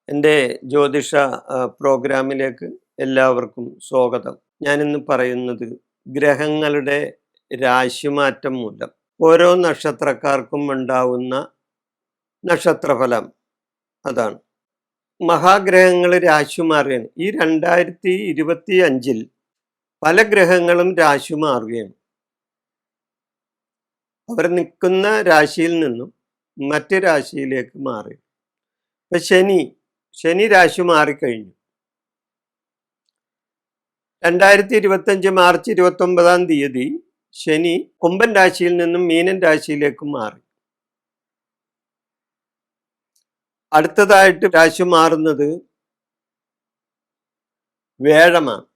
എൻ്റെ ജ്യോതിഷ പ്രോഗ്രാമിലേക്ക് എല്ലാവർക്കും സ്വാഗതം. ഞാനിന്ന് പറയുന്നത് ഗ്രഹങ്ങളുടെ രാശിമാറ്റം മൂലം ഓരോ നക്ഷത്രക്കാർക്കും ഉണ്ടാവുന്ന നക്ഷത്രഫലം അതാണ്. മഹാഗ്രഹങ്ങൾ രാശി മാറുകയാണ്. ഈ 2025 പല ഗ്രഹങ്ങളും രാശി മാറുകയാണ്. അവർ നിൽക്കുന്ന രാശിയിൽ നിന്നും മറ്റ് രാശിയിലേക്ക് മാറി. ഇപ്പം ശനി രാശി മാറിക്കഴിഞ്ഞു. 2025 മാർച്ച് 29 ശനി കുംഭൻ രാശിയിൽ നിന്നും മീനൻ രാശിയിലേക്ക് മാറി. അടുത്തതായിട്ട് രാശി മാറുന്നത് വേഴമാണ്.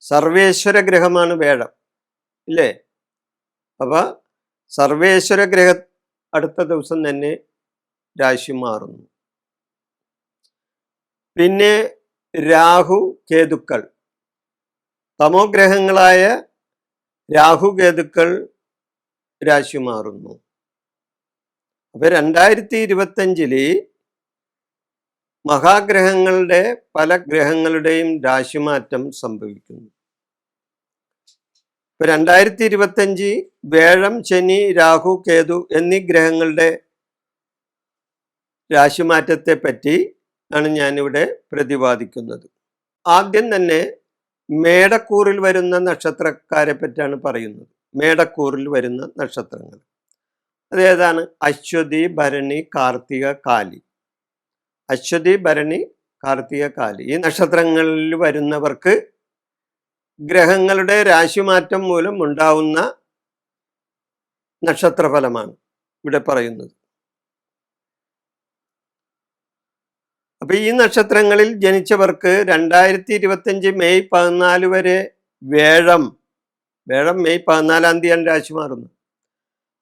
സർവേശ്വര ഗ്രഹമാണ് വേഴം, ഇല്ലേ? അപ്പൊ സർവേശ്വര ഗ്രഹ അടുത്ത ദിവസം തന്നെ രാശി മാറുന്നു. പിന്നെ രാഹു കേതുക്കൾ, തമോ ഗ്രഹങ്ങളായ രാഹു കേതുക്കൾ രാശി മാറുന്നു. അപ്പൊ 2025 മഹാഗ്രഹങ്ങളുടെ പല ഗ്രഹങ്ങളുടെയും രാശിമാറ്റം സംഭവിക്കുന്നു. ഇപ്പൊ 2025 വേഴം, ശനി, രാഹു, കേതു എന്നീ ഗ്രഹങ്ങളുടെ രാശിമാറ്റത്തെ പറ്റി ആണ് ഞാനിവിടെ പ്രതിപാദിക്കുന്നത്. ആദ്യം തന്നെ മേടക്കൂറിൽ വരുന്ന നക്ഷത്രക്കാരെ പറ്റിയാണ് പറയുന്നത്. മേടക്കൂറിൽ വരുന്ന നക്ഷത്രങ്ങൾ അതേതാണ്? അശ്വതി, ഭരണി, കാർത്തിക, കാലി. അശ്വതി, ഭരണി, കാർത്തിക, കാലി ഈ നക്ഷത്രങ്ങളിൽ വരുന്നവർക്ക് ഗ്രഹങ്ങളുടെ രാശിമാറ്റം മൂലം ഉണ്ടാവുന്ന നക്ഷത്രഫലമാണ് ഇവിടെ പറയുന്നത്. അപ്പൊ ഈ നക്ഷത്രങ്ങളിൽ ജനിച്ചവർക്ക് 2025 മെയ് 14 വരെ വേഴം മെയ് 14 രാശി മാറുന്നു.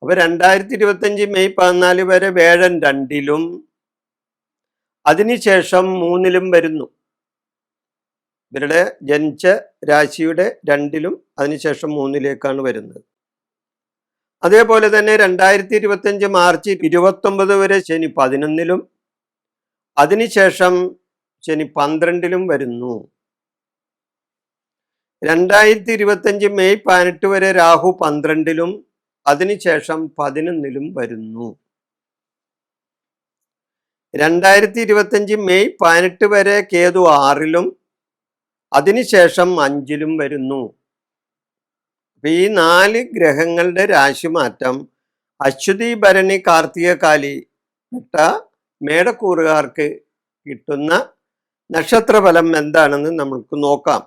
അപ്പൊ 2025 മെയ് 14 വരെ വേഴൻ 2-ലും അതിനുശേഷം 3-ലും വരുന്നു. ഇവരുടെ ജനിച്ച രാശിയുടെ 2-ലും അതിനുശേഷം 3-ലേക്കാണ് വരുന്നത്. അതേപോലെ തന്നെ 2025 മാർച്ച് 29 വരെ ശനി 11-ലും അതിനുശേഷം ശനി 12-ലും വരുന്നു. 2025 മെയ് 18 വരെ രാഹു 12-ലും അതിനുശേഷം 11-ലും വരുന്നു. 2025 മെയ് 18 വരെ കേതു 6-ലും അതിനുശേഷം 5-ലും വരുന്നു. ഈ 4 ഗ്രഹങ്ങളുടെ രാശിമാറ്റം അശ്വതി, ഭരണി, കാർത്തിക, കാലി ഇട്ട മേടക്കൂറുകാർക്ക് കിട്ടുന്ന നക്ഷത്രഫലം എന്താണെന്ന് നമുക്ക് നോക്കാം.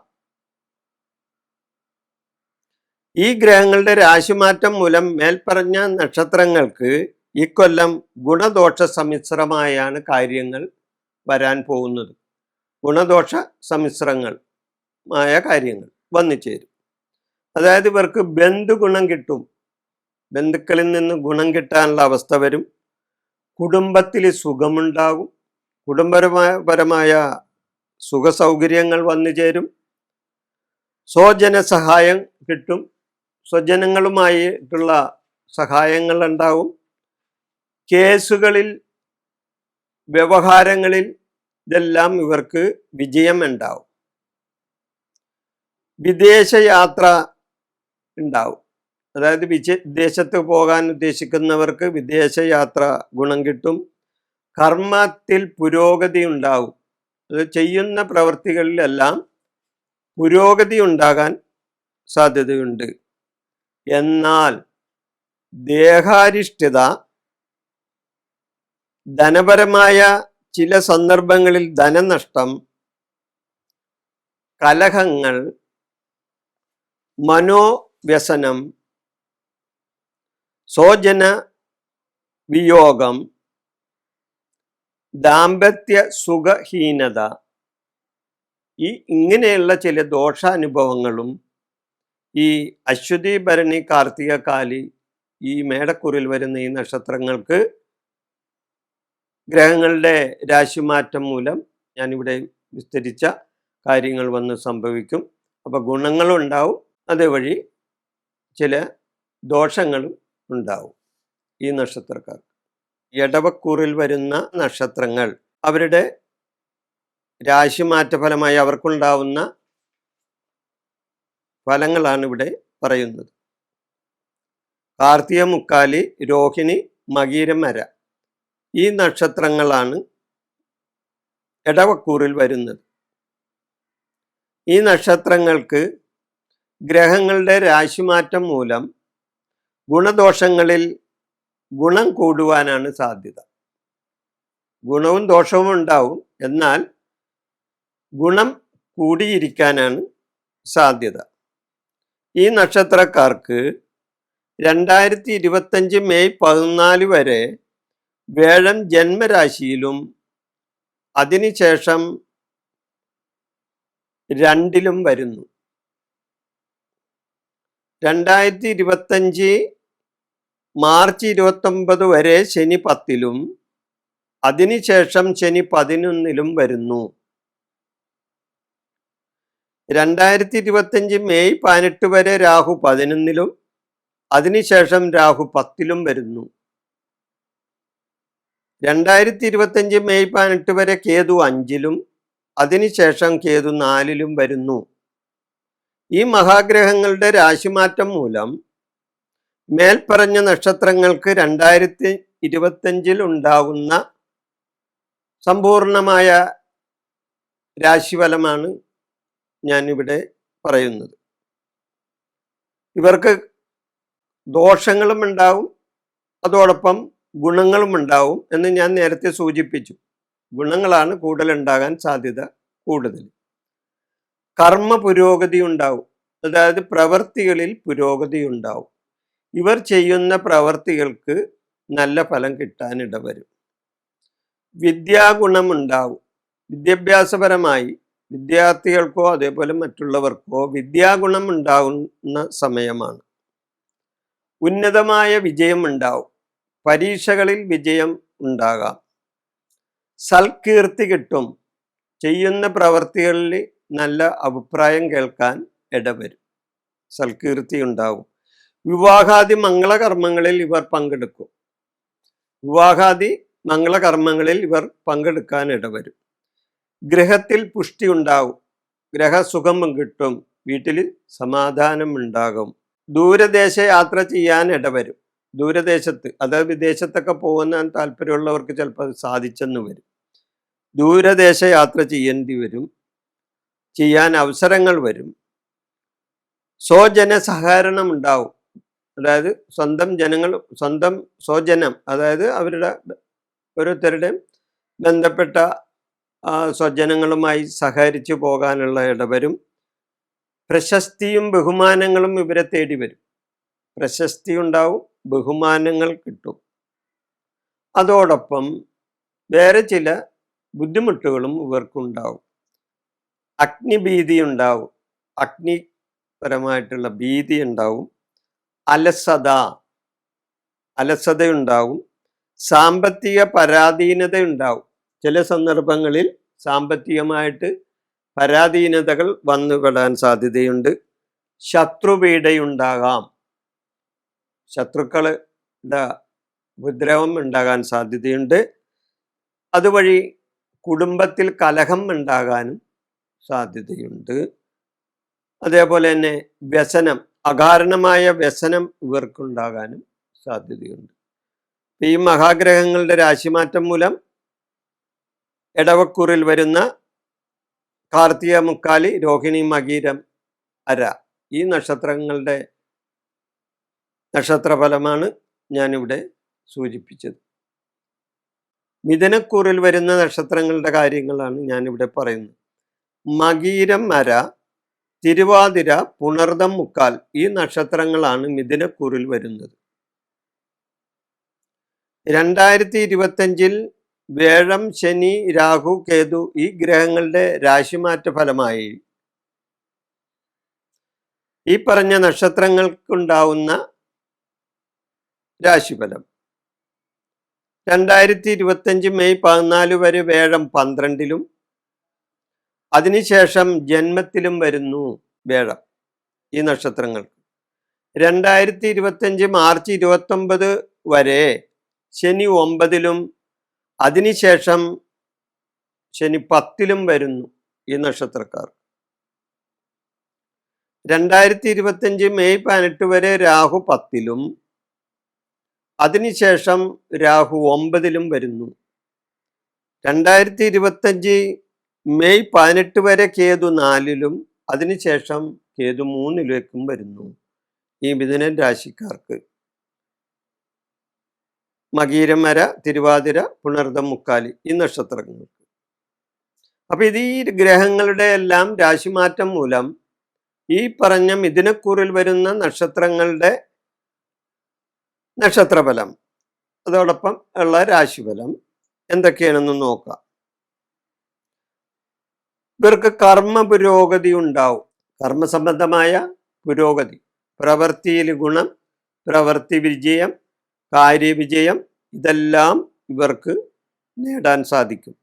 ഈ ഗ്രഹങ്ങളുടെ രാശിമാറ്റം മൂലം മേൽപ്പറഞ്ഞ നക്ഷത്രങ്ങൾക്ക് ഇക്കൊല്ലം ഗുണദോഷ സമ്മിശ്രമായാണ് കാര്യങ്ങൾ വരാൻ പോകുന്നത്. ഗുണദോഷ സമ്മിശ്രമായ കാര്യങ്ങൾ വന്നു ചേരും. അതായത് ഇവർക്ക് ബന്ധുഗുണം കിട്ടും. ബന്ധുക്കളിൽ നിന്ന് ഗുണം കിട്ടാനുള്ള അവസ്ഥ വരും. കുടുംബത്തിൽ സുഖമുണ്ടാകും. കുടുംബപരമായ സുഖസൗകര്യങ്ങൾ വന്നു ചേരും. സ്വജന സഹായം കിട്ടും. സ്വജനങ്ങളുമായിട്ടുള്ള സഹായങ്ങൾ ഉണ്ടാവും. കേസുകളിൽ, വ്യവഹാരങ്ങളിൽ ഇതെല്ലാം ഇവർക്ക് വിജയം ഉണ്ടാവും. വിദേശയാത്ര ഉണ്ടാവും. അതായത് വിദേശത്ത് പോകാൻ ഉദ്ദേശിക്കുന്നവർക്ക് വിദേശയാത്ര ഗുണം കിട്ടും. കർമ്മത്തിൽ പുരോഗതി ഉണ്ടാവും. അത് ചെയ്യുന്ന പ്രവൃത്തികളിലെല്ലാം പുരോഗതി ഉണ്ടാകാൻ സാധ്യതയുണ്ട്. എന്നാൽ ദേഹാരിഷ്ഠിത, ധനപരമായ ചില സന്ദർഭങ്ങളിൽ ധനനഷ്ടം, കലഹങ്ങൾ, മനോവ്യസനം, സ്വജന വിയോഗം, ദാമ്പത്യ സുഖഹീനത ഇങ്ങനെയുള്ള ചില ദോഷാനുഭവങ്ങളും ഈ അശ്വതി, ഭരണി, കാർത്തിക, കാലി ഈ മേടക്കൂറിൽ വരുന്ന ഈ നക്ഷത്രങ്ങൾക്ക് ഗ്രഹങ്ങളുടെ രാശിമാറ്റം മൂലം ഞാനിവിടെ വിസ്തരിച്ച കാര്യങ്ങൾ വന്ന് സംഭവിക്കും. അപ്പോൾ ഗുണങ്ങളും ഉണ്ടാവും, അതുവഴി ചില ദോഷങ്ങളും ഉണ്ടാവും ഈ നക്ഷത്രക്കാർക്ക്. ഇടവക്കൂറിൽ വരുന്ന നക്ഷത്രങ്ങൾ അവരുടെ രാശിമാറ്റ ഫലമായി അവർക്കുണ്ടാവുന്ന ഫലങ്ങളാണ് ഇവിടെ പറയുന്നത്. കാർത്തിക, മുക്കാലി, രോഹിണി, മകീരം, മര ഈ നക്ഷത്രങ്ങളാണ് ഇടവക്കൂറിൽ വരുന്നത്. ഈ നക്ഷത്രങ്ങൾക്ക് ഗ്രഹങ്ങളുടെ രാശിമാറ്റം മൂലം ഗുണദോഷങ്ങളിൽ ഗുണം കൂടുവാനാണ് സാധ്യത. ഗുണവും ദോഷവും ഉണ്ടാവും, എന്നാൽ ഗുണം കൂടിയിരിക്കാനാണ് സാധ്യത. ഈ നക്ഷത്രക്കാർക്ക് 2025 മെയ് 14 വരെ വ്യാഴം ജന്മരാശിയിലും അതിനുശേഷം 2-ലും വരുന്നു. 2025 മാർച്ച് 29 വരെ ശനി 10-ലും അതിനുശേഷം ശനി 11-ലും വരുന്നു. 2025 മെയ് 18 വരെ രാഹു 11-ലും അതിനുശേഷം രാഹു 10-ലും വരുന്നു. 2025 മെയ് 18 വരെ കേതു 5-ലും അതിനുശേഷം കേതു 4-ലും വരുന്നു. ഈ മഹാഗ്രഹങ്ങളുടെ രാശിമാറ്റം മൂലം മേൽപ്പറഞ്ഞ നക്ഷത്രങ്ങൾക്ക് 2025 ഉണ്ടാകുന്ന സമ്പൂർണമായ രാശിഫലമാണ് ഞാനിവിടെ പറയുന്നത്. ഇവർക്ക് ദോഷങ്ങളും ഉണ്ടാവും, അതോടൊപ്പം ഗുണങ്ങളും ഉണ്ടാവും എന്ന് ഞാൻ നേരത്തെ സൂചിപ്പിച്ചു. ഗുണങ്ങളാണ് കൂടുതലുണ്ടാകാൻ സാധ്യത കൂടുതൽ. കർമ്മ പുരോഗതി ഉണ്ടാവും, അതായത് പ്രവർത്തികളിൽ പുരോഗതി ഉണ്ടാവും. ഇവർ ചെയ്യുന്ന പ്രവർത്തികൾക്ക് നല്ല ഫലം കിട്ടാനിടവരും. വിദ്യാഗുണമുണ്ടാവും. വിദ്യാഭ്യാസപരമായി വിദ്യാർത്ഥികൾക്കോ അതേപോലെ മറ്റുള്ളവർക്കോ വിദ്യാഗുണം ഉണ്ടാകുന്ന സമയമാണ്. ഉന്നതമായ വിജയം ഉണ്ടാവും. പരീക്ഷകളിൽ വിജയം ഉണ്ടാകാം. സൽകീർത്തി കിട്ടും. ചെയ്യുന്ന പ്രവർത്തികളിൽ നല്ല അഭിപ്രായം കേൾക്കാൻ ഇടവരും. സൽകീർത്തി ഉണ്ടാവും. വിവാഹാദി മംഗളകർമ്മങ്ങളിൽ ഇവർ പങ്കെടുക്കും. വിവാഹാദി മംഗളകർമ്മങ്ങളിൽ ഇവർ പങ്കെടുക്കാൻ ഇടവരും. ഗൃഹത്തിൽ പുഷ്ടി ഉണ്ടാവും. ഗ്രഹസുഖം കിട്ടും. വീട്ടിൽ സമാധാനം ഉണ്ടാകും. ദൂരദേശ യാത്ര ചെയ്യാൻ ഇടവരും. ദൂരദേശത്ത്, അതായത് വിദേശത്തൊക്കെ പോകാൻ താല്പര്യമുള്ളവർക്ക് ചിലപ്പോൾ അത് സാധിച്ചെന്ന് വരും. ദൂരദേശ യാത്ര ചെയ്യേണ്ടി വരും. ചെയ്യാൻ അവസരങ്ങൾ വരും. സ്വജന സഹകരണം ഉണ്ടാവും. അതായത് സ്വന്തം സ്വജനം, അതായത് അവരുടെ ഓരോരുത്തരുടെയും ബന്ധപ്പെട്ട സ്വജനങ്ങളുമായി സഹകരിച്ചു പോകാനുള്ള ഇടവരും. പ്രശസ്തിയും ബഹുമാനങ്ങളും ഇവരെ തേടി വരും. പ്രശസ്തി ഉണ്ടാവും, ബഹുമാനങ്ങൾ കിട്ടും. അതോടൊപ്പം വേറെ ചില ബുദ്ധിമുട്ടുകളും ഇവർക്കുണ്ടാവും. അഗ്നിഭീതി ഉണ്ടാവും. അഗ്നിപരമായിട്ടുള്ള ഭീതി ഉണ്ടാവും. അലസതയുണ്ടാവും. സാമ്പത്തിക പരാധീനത ഉണ്ടാവും. ചില സന്ദർഭങ്ങളിൽ സാമ്പത്തികമായിട്ട് പരാധീനതകൾ വന്നുപെടാൻ സാധ്യതയുണ്ട്. ശത്രുപീഡയുണ്ടാകാം. ശത്രുക്കളുടെ ഉപദ്രവം ഉണ്ടാകാൻ സാധ്യതയുണ്ട്. അതുവഴി കുടുംബത്തിൽ കലഹം ഉണ്ടാകാനും സാധ്യതയുണ്ട്. അതേപോലെ തന്നെ വ്യസനം, അകാരണമായ വ്യസനം ഇവർക്കുണ്ടാകാനും സാധ്യതയുണ്ട്. ഈ മഹാഗ്രഹങ്ങളുടെ രാശിമാറ്റം മൂലം ഇടവക്കൂറിൽ വരുന്ന കാർത്തിക, മുക്കാലി, രോഹിണി, മകീരം, അര ഈ നക്ഷത്രങ്ങളുടെ നക്ഷത്രഫലമാണ് ഞാനിവിടെ സൂചിപ്പിച്ചത്. മിഥുനക്കൂറിൽ വരുന്ന നക്ഷത്രങ്ങളുടെ കാര്യങ്ങളാണ് ഞാനിവിടെ പറയുന്നത്. മകീരം, അര, തിരുവാതിര, പുണർദം, മുക്കാൽ ഈ നക്ഷത്രങ്ങളാണ് മിഥുനക്കൂറിൽ വരുന്നത്. 2025 വ്യാഴം, ശനി, രാഹു, കേതു ഈ ഗ്രഹങ്ങളുടെ രാശിമാറ്റ ഫലമായി ഈ പറഞ്ഞ നക്ഷത്രങ്ങൾക്കുണ്ടാവുന്ന രാശിഫലം 2025 മെയ് 14 വരെ വ്യാഴം 12-ലും അതിനുശേഷം ജന്മത്തിലും വരുന്നു വ്യാഴം ഈ നക്ഷത്രങ്ങൾ. 2025 മാർച്ച് 29 വരെ ശനി 9-ലും അതിനുശേഷം ശനി 10-ലും വരുന്നു ഈ നക്ഷത്രക്കാർ. 2025 മെയ് 18 വരെ രാഹു 10-ലും അതിനുശേഷം രാഹു 9-ലും വരുന്നു. 2025 മെയ് 18 വരെ കേതു 4-ലും അതിനുശേഷം കേതു 3-ലേക്കും വരുന്നു. ഈ മിഥുനൻ രാശിക്കാർക്ക് മകീരം, മര, തിരുവാതിര, പുണർദം, മുക്കാലി ഈ നക്ഷത്രങ്ങൾക്ക്. അപ്പൊ ഇത് ഈ ഗ്രഹങ്ങളുടെ എല്ലാം രാശിമാറ്റം മൂലം ഈ പറഞ്ഞ മിഥുനക്കൂറിൽ വരുന്ന നക്ഷത്രങ്ങളുടെ നക്ഷത്രഫലം അതോടൊപ്പം ഉള്ള രാശിഫലം എന്തൊക്കെയാണെന്ന് നോക്കാം. ഇവർക്ക് കർമ്മ പുരോഗതി ഉണ്ടാവും. കർമ്മസംബന്ധമായ പുരോഗതി, പ്രവൃത്തിയിൽ ഗുണം, പ്രവൃത്തി വിജയം, കാര്യവിജയം ഇതെല്ലാം ഇവർക്ക് നേടാൻ സാധിക്കും.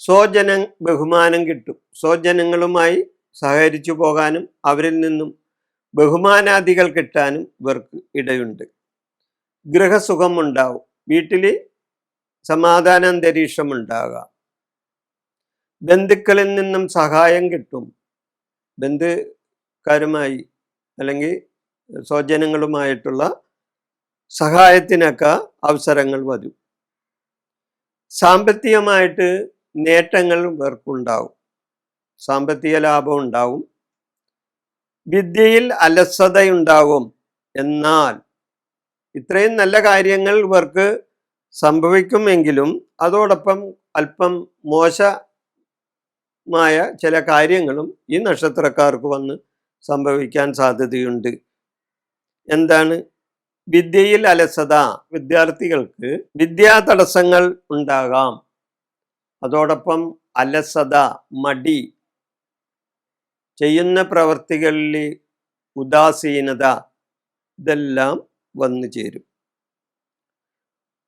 സ്വജന ബഹുമാനം കിട്ടും. സ്വജനങ്ങളുമായി സഹകരിച്ചു പോകാനും അവരിൽ നിന്നും ബഹുമാനാദികൾ കിട്ടാനും ഇവർക്ക് ഇടയുണ്ട്. ഗൃഹസുഖം ഉണ്ടാവും. വീട്ടിൽ സമാധാന അന്തരീക്ഷം ഉണ്ടാകാം. ബന്ധുക്കളിൽ നിന്നും സഹായം കിട്ടും. ബന്ധുക്കാരുമായി അല്ലെങ്കിൽ സ്വജനങ്ങളുമായിട്ടുള്ള സഹായത്തിനൊക്കെ അവസരങ്ങൾ വരും. സാമ്പത്തികമായിട്ട് നേട്ടങ്ങൾ ഇവർക്കുണ്ടാവും. സാമ്പത്തിക ലാഭം ഉണ്ടാവും. വിദ്യയിൽ അലസതയുണ്ടാവും. എന്നാൽ ഇത്രയും നല്ല കാര്യങ്ങൾ ഇവർക്ക് സംഭവിക്കുമെങ്കിലും അതോടൊപ്പം അല്പം മോശമായ ചില കാര്യങ്ങളും ഈ നക്ഷത്രക്കാർക്ക് വന്ന് സംഭവിക്കാൻ സാധ്യതയുണ്ട്. എന്താണ്? വിദ്യയിൽ അലസത. വിദ്യാർത്ഥികൾക്ക് വിദ്യാ തടസ്സങ്ങൾ ഉണ്ടാകാം. അതോടൊപ്പം അലസത, മടി, ചെയ്യുന്ന പ്രവർത്തികളിൽ ഉദാസീനത ഇതെല്ലാം വന്നു ചേരും.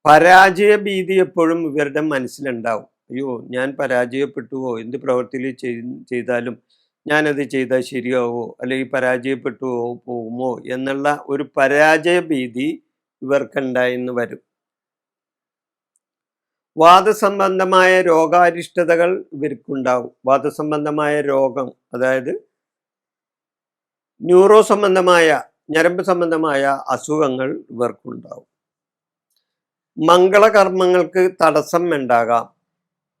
പരാജയ ഭീതി എപ്പോഴും ഇവരുടെ മനസ്സിലുണ്ടാവും. അയ്യോ, ഞാൻ പരാജയപ്പെട്ടുവോ, എന്ത് പ്രവൃത്തിയിൽ ചെയ്താലും ഞാനത് ചെയ്താൽ ശരിയാവോ, അല്ലെങ്കിൽ പരാജയപ്പെട്ടു പോകുമോ എന്നുള്ള ഒരു പരാജയ ഭീതി ഇവർക്കുണ്ടായിന്ന് വരും. വാദസംബന്ധമായ രോഗാരിഷ്ടതകൾ ഇവർക്കുണ്ടാവും. വാദസംബന്ധമായ രോഗം, അതായത് ന്യൂറോ സംബന്ധമായ ഞരമ്പ് സംബന്ധമായ അസുഖങ്ങൾ ഇവർക്കുണ്ടാവും. മംഗളകർമ്മങ്ങൾക്ക് തടസ്സം ഉണ്ടാകാം.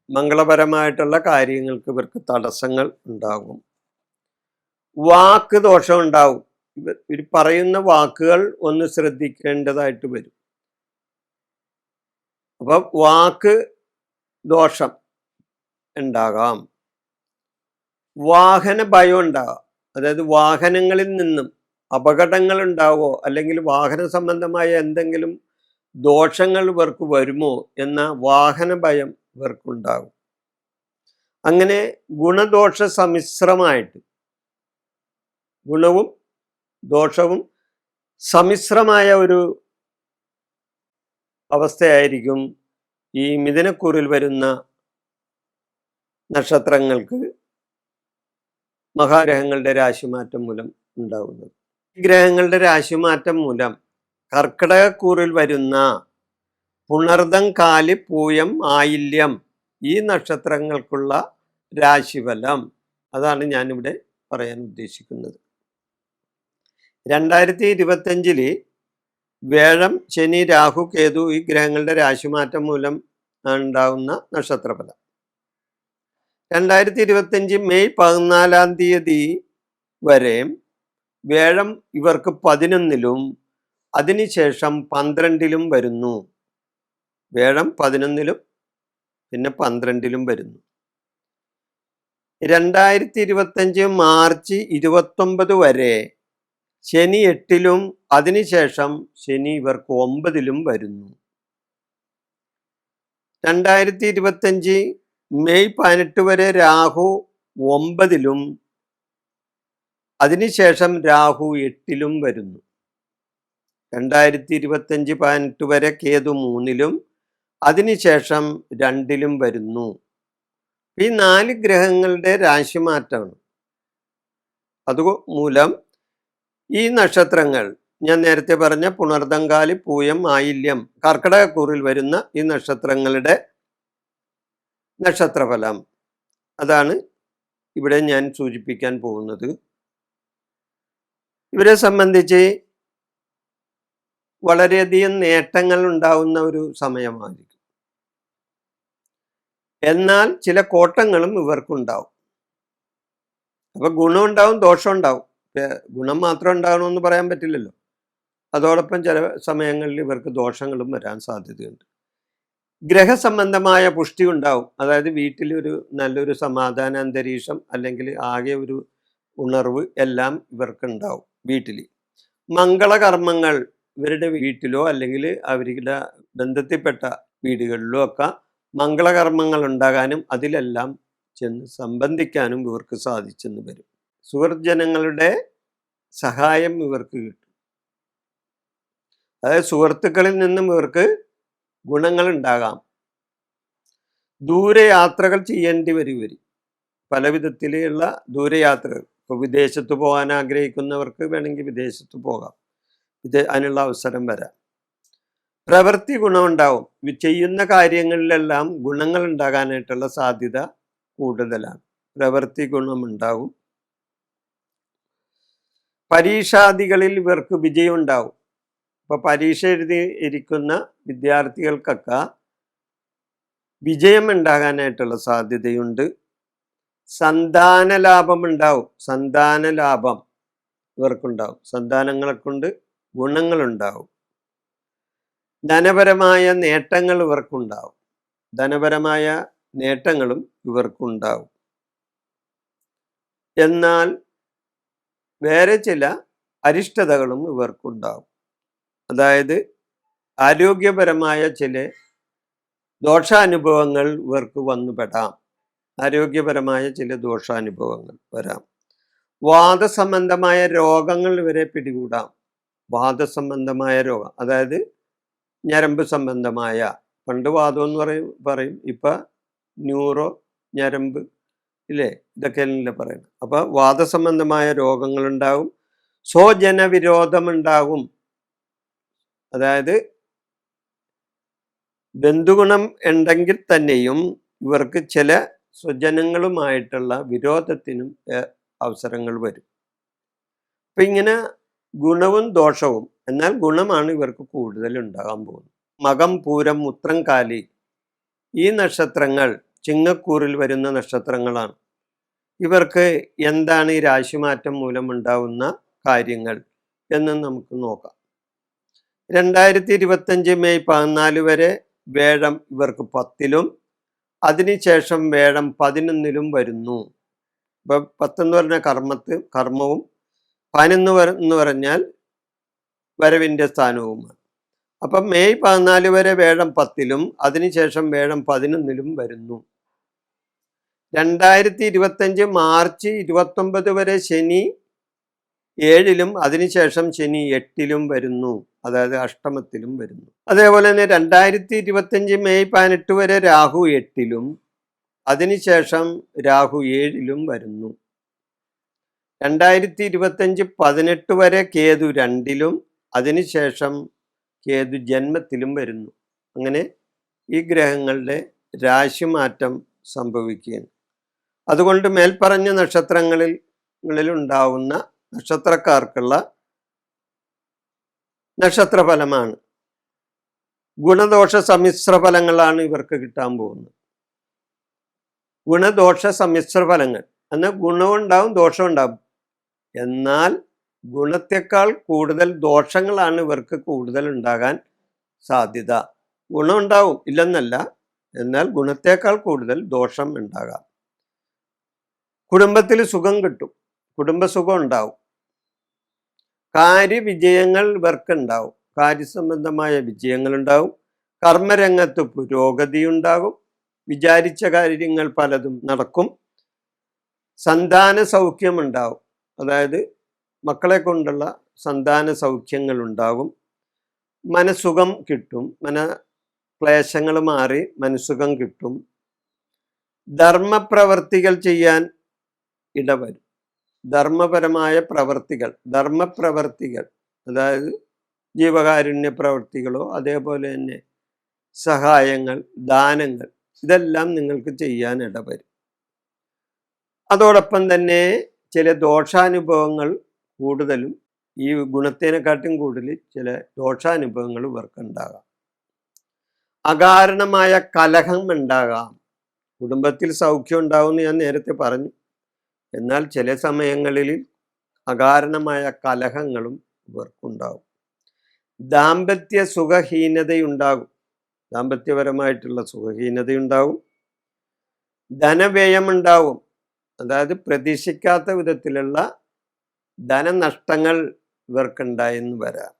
മംഗളപരമായിട്ടുള്ള കാര്യങ്ങൾക്ക് ഇവർക്ക് തടസ്സങ്ങൾ ഉണ്ടാകും. വാക്ക് ദോഷം ഉണ്ടാവും. ഇവർ പറയുന്ന വാക്കുകൾ ഒന്ന് ശ്രദ്ധിക്കേണ്ടതായിട്ട് വരും. അപ്പൊ വാക്ക് ദോഷം ഉണ്ടാകാം. വാഹന ഭയം ഉണ്ടാകാം. അതായത് വാഹനങ്ങളിൽ നിന്നും അപകടങ്ങൾ ഉണ്ടാവോ അല്ലെങ്കിൽ വാഹന സംബന്ധമായ എന്തെങ്കിലും ദോഷങ്ങൾ ഇവർക്ക് വരുമോ എന്ന വാഹന ഭയം ഇവർക്കുണ്ടാകും. അങ്ങനെ ഗുണദോഷ സമ്മിശ്രമായിട്ട്, ഗുണവും ദോഷവും സമ്മിശ്രമായ ഒരു അവസ്ഥയായിരിക്കും ഈ മിഥുനക്കൂറിൽ വരുന്ന നക്ഷത്രങ്ങൾക്ക് മഹാഗ്രഹങ്ങളുടെ രാശിമാറ്റം മൂലം ഉണ്ടാകുന്നത്. ഗ്രഹങ്ങളുടെ രാശിമാറ്റം മൂലം കർക്കിടകക്കൂറിൽ വരുന്ന പുണർദം, കാലി, പൂയം, ആയില്യം ഈ നക്ഷത്രങ്ങൾക്കുള്ള രാശിഫലം അതാണ് ഞാനിവിടെ പറയാൻ ഉദ്ദേശിക്കുന്നത്. 2025 വേഴം, ശനി, രാഹു, കേതു ഈ ഗ്രഹങ്ങളുടെ രാശിമാറ്റം മൂലം ഉണ്ടാകുന്ന നക്ഷത്രഫലം. 2025 മെയ് 14 വരെ വേഴം ഇവർക്ക് 11-ലും അതിനുശേഷം 12-ലും വരുന്നു. വേഴം 11-ലും പിന്നെ 12-ലും വരുന്നു. 2025 മാർച്ച് 29 വരെ ശനി 8-ലും അതിനുശേഷം ശനി ഇവർക്ക് 9-ലും വരുന്നു. 2025 മെയ് 18 വരെ രാഹു 9-ലും അതിനുശേഷം രാഹു 8-ലും വരുന്നു. 2025 18 വരെ കേതു 3-ലും അതിനുശേഷം 2-ലും വരുന്നു. ഈ 4 ഗ്രഹങ്ങളുടെ രാശിമാറ്റമാണ്. അതുമൂലം ഈ നക്ഷത്രങ്ങൾ ഞാൻ നേരത്തെ പറഞ്ഞ പുണർദങ്കാലി, പൂയം, ആയില്യം, കർക്കിടകക്കൂറിൽ വരുന്ന ഈ നക്ഷത്രങ്ങളുടെ നക്ഷത്രഫലം അതാണ് ഇവിടെ ഞാൻ സൂചിപ്പിക്കാൻ പോകുന്നത്. ഇവരെ സംബന്ധിച്ച് വളരെയധികം നേട്ടങ്ങൾ ഉണ്ടാവുന്ന ഒരു സമയമായിരിക്കും. എന്നാൽ ചില കോട്ടങ്ങളും ഇവർക്കുണ്ടാവും. അപ്പൊ ഗുണം ഉണ്ടാവും, ദോഷം ഉണ്ടാവും. ഗുണം മാത്രം ഉണ്ടാകണമെന്ന് പറയാൻ പറ്റില്ലല്ലോ. അതോടൊപ്പം ചില സമയങ്ങളിൽ ഇവർക്ക് ദോഷങ്ങളും വരാൻ സാധ്യതയുണ്ട്. ഗ്രഹസംബന്ധമായ പുഷ്ടി ഉണ്ടാവും. അതായത് വീട്ടിലൊരു നല്ലൊരു സമാധാന അന്തരീക്ഷം അല്ലെങ്കിൽ ആകെ ഒരു ഉണർവ് എല്ലാം ഇവർക്കുണ്ടാവും വീട്ടിൽ. മംഗളകർമ്മങ്ങൾ ഇവരുടെ വീട്ടിലോ അല്ലെങ്കിൽ അവരുടെ ബന്ധത്തിൽപ്പെട്ട വീടുകളിലോ ഒക്കെ മംഗളകർമ്മങ്ങൾ ഉണ്ടാകാനും അതിലെല്ലാം ചെന്ന് സംബന്ധിക്കാനും ഇവർക്ക് സാധിച്ചെന്ന് വരും. സുഹൃജനങ്ങളുടെ സഹായം ഇവർക്ക് കിട്ടും. അതായത് സുഹൃത്തുക്കളിൽ നിന്നും ഇവർക്ക് ഗുണങ്ങൾ ഉണ്ടാകാം. ദൂരയാത്രകൾ ചെയ്യേണ്ടി വരും. പല വിധത്തിലുള്ള ദൂരയാത്രകൾ. ഇപ്പോൾ വിദേശത്ത് പോകാൻ ആഗ്രഹിക്കുന്നവർക്ക് വേണമെങ്കിൽ വിദേശത്ത് പോകാം. അതിനുള്ള അവസരം വരാം. പ്രവൃത്തി ഗുണമുണ്ടാവും. ചെയ്യുന്ന കാര്യങ്ങളിലെല്ലാം ഗുണങ്ങൾ ഉണ്ടാകാനായിട്ടുള്ള സാധ്യത കൂടുതലാണ്. പ്രവൃത്തി ഗുണമുണ്ടാവും. പരീക്ഷാദികളിൽ ഇവർക്ക് വിജയം ഉണ്ടാവും. ഇപ്പൊ പരീക്ഷ എഴുതി ഇരിക്കുന്ന വിദ്യാർത്ഥികൾക്കൊക്കെ വിജയം ഉണ്ടാകാനായിട്ടുള്ള സാധ്യതയുണ്ട്. സന്താന ലാഭം ഉണ്ടാവും. സന്താന ലാഭം ഇവർക്കുണ്ടാവും. സന്താനങ്ങളെ കൊണ്ട് ഗുണങ്ങളുണ്ടാവും. ധനപരമായ നേട്ടങ്ങൾ ഇവർക്കുണ്ടാവും. ധനപരമായ നേട്ടങ്ങളും ഇവർക്കുണ്ടാവും. എന്നാൽ വേറെ ചില അരിഷ്ടതകളും ഇവർക്കുണ്ടാവും. അതായത് ആരോഗ്യപരമായ ചില ദോഷാനുഭവങ്ങൾ ഇവർക്ക് വന്നുപെടാം. ആരോഗ്യപരമായ ചില ദോഷാനുഭവങ്ങൾ വരാം. വാദസംബന്ധമായ രോഗങ്ങൾ ഇവരെ പിടികൂടാം. വാദസംബന്ധമായ രോഗം, അതായത് ഞരമ്പ് സംബന്ധമായ, പണ്ട് വാദം എന്ന് പറയും, ഇപ്പൊ ന്യൂറോ, ഞരമ്പ്, ഇല്ലേ, ഇതൊക്കെയല്ലേ പറയുന്നത്. അപ്പൊ വാദസംബന്ധമായ രോഗങ്ങളുണ്ടാവും. സ്വജനവിരോധമുണ്ടാകും. അതായത് ബന്ധുഗുണം ഉണ്ടെങ്കിൽ തന്നെയും ഇവർക്ക് ചില സ്വജനങ്ങളുമായിട്ടുള്ള വിരോധത്തിനും അവസരങ്ങൾ വരും. അപ്പൊ ഇങ്ങനെ ഗുണവും ദോഷവും, എന്നാൽ ഗുണമാണ് ഇവർക്ക് കൂടുതൽ ഉണ്ടാകാൻ പോകുന്നത്. മകം, പൂരം, ഉത്രം, കാലി ഈ നക്ഷത്രങ്ങൾ ചിങ്ങക്കൂറിൽ വരുന്ന നക്ഷത്രങ്ങളാണ്. ഇവർക്ക് എന്താണ് ഈ രാശിമാറ്റം മൂലമുണ്ടാവുന്ന കാര്യങ്ങൾ എന്ന് നമുക്ക് നോക്കാം. 2025 മെയ് 14 വരെ വേഴം ഇവർക്ക് 10-ലും അതിനുശേഷം വേഴം 11-ലും വരുന്നു. ഇപ്പൊ 10 എന്ന് പറഞ്ഞാൽ കർമ്മവും 11 എന്ന് പറഞ്ഞാൽ വരവിൻ്റെ സ്ഥാനവുമാണ്. അപ്പം മെയ് 14 വരെ വേഴം 10-ലും അതിനുശേഷം വേഴം 11-ലും വരുന്നു. 2025 മാർച്ച് 29 വരെ ശനി 7-ലും അതിനുശേഷം ശനി 8-ലും വരുന്നു. അതായത് അഷ്ടമത്തിലും വരുന്നു. അതേപോലെ തന്നെ 2025 മെയ് 18 വരെ രാഹു 8-ലും അതിനുശേഷം രാഹു 7-ലും വരുന്നു. 2025 18 വരെ കേതു 2-ലും അതിനുശേഷം കേതു ജന്മത്തിലും വരുന്നു. അങ്ങനെ ഈ ഗ്രഹങ്ങളുടെ രാശിമാറ്റം സംഭവിക്കുകയാണ്. അതുകൊണ്ട് മേൽപ്പറഞ്ഞ നക്ഷത്രങ്ങളിൽ ഉണ്ടാവുന്ന നക്ഷത്രക്കാർക്കുള്ള നക്ഷത്രഫലമാണ്. ഗുണദോഷ സമ്മിശ്ര ഫലങ്ങളാണ് ഇവർക്ക് കിട്ടാൻ പോകുന്നത്. ഗുണദോഷ സമ്മിശ്ര ഫലങ്ങൾ എന്നാൽ ഗുണവും ഉണ്ടാവും, ദോഷവും ഉണ്ടാവും. എന്നാൽ ഗുണത്തെക്കാൾ കൂടുതൽ ദോഷങ്ങളാണ് ഇവർക്ക് കൂടുതൽ ഉണ്ടാകാൻ സാധ്യത. ഗുണം ഉണ്ടാവും, ഇല്ലെന്നല്ല, എന്നാൽ ഗുണത്തെക്കാൾ കൂടുതൽ ദോഷം ഉണ്ടാകാം. കുടുംബത്തിൽ സുഖം കിട്ടും, കുടുംബസുഖം ഉണ്ടാവും. കാര്യവിജയങ്ങൾ ഇവർക്കുണ്ടാവും. കാര്യസംബന്ധമായ വിജയങ്ങൾ ഉണ്ടാവും. കർമ്മരംഗത്ത് പുരോഗതി ഉണ്ടാകും. വിചാരിച്ച കാര്യങ്ങൾ പലതും നടക്കും. സന്താന സൗഖ്യമുണ്ടാവും. അതായത് മക്കളെ കൊണ്ടുള്ള സന്താന സൗഖ്യങ്ങൾ ഉണ്ടാകും. മനസുഖം കിട്ടും. ക്ലേശങ്ങൾ മാറി മനസുഖം കിട്ടും. ധർമ്മപ്രവർത്തികൾ ചെയ്യാൻ ഇടവരും. ധർമ്മപരമായ പ്രവർത്തികൾ, ധർമ്മപ്രവർത്തികൾ, അതായത് ജീവകാരുണ്യ പ്രവർത്തികളോ അതേപോലെ തന്നെ സഹായങ്ങൾ, ദാനങ്ങൾ ഇതെല്ലാം നിങ്ങൾക്ക് ചെയ്യാൻ ഇടവരും. അതോടൊപ്പം തന്നെ ചില ദോഷാനുഭവങ്ങൾ കൂടുതലും ഈ ഗുണത്തേനെക്കാട്ടും കൂടുതൽ ചില ദോഷാനുഭവങ്ങൾ ഇവർക്കുണ്ടാകാം. അകാരണമായ കലഹം ഉണ്ടാകാം. കുടുംബത്തിൽ സൗഖ്യം ഉണ്ടാവുമെന്ന് ഞാൻ നേരത്തെ പറഞ്ഞു. എന്നാൽ ചില സമയങ്ങളിൽ അകാരണമായ കലഹങ്ങളും ഇവർക്കുണ്ടാകും. ദാമ്പത്യ സുഖഹീനതയുണ്ടാകും. ദാമ്പത്യപരമായിട്ടുള്ള സുഖഹീനതയുണ്ടാകും. ധനവ്യയമുണ്ടാവും. അതായത് പ്രതീക്ഷിക്കാത്ത വിധത്തിലുള്ള ധനനഷ്ടങ്ങൾ ഇവർക്കുണ്ടായെന്ന് വരാം.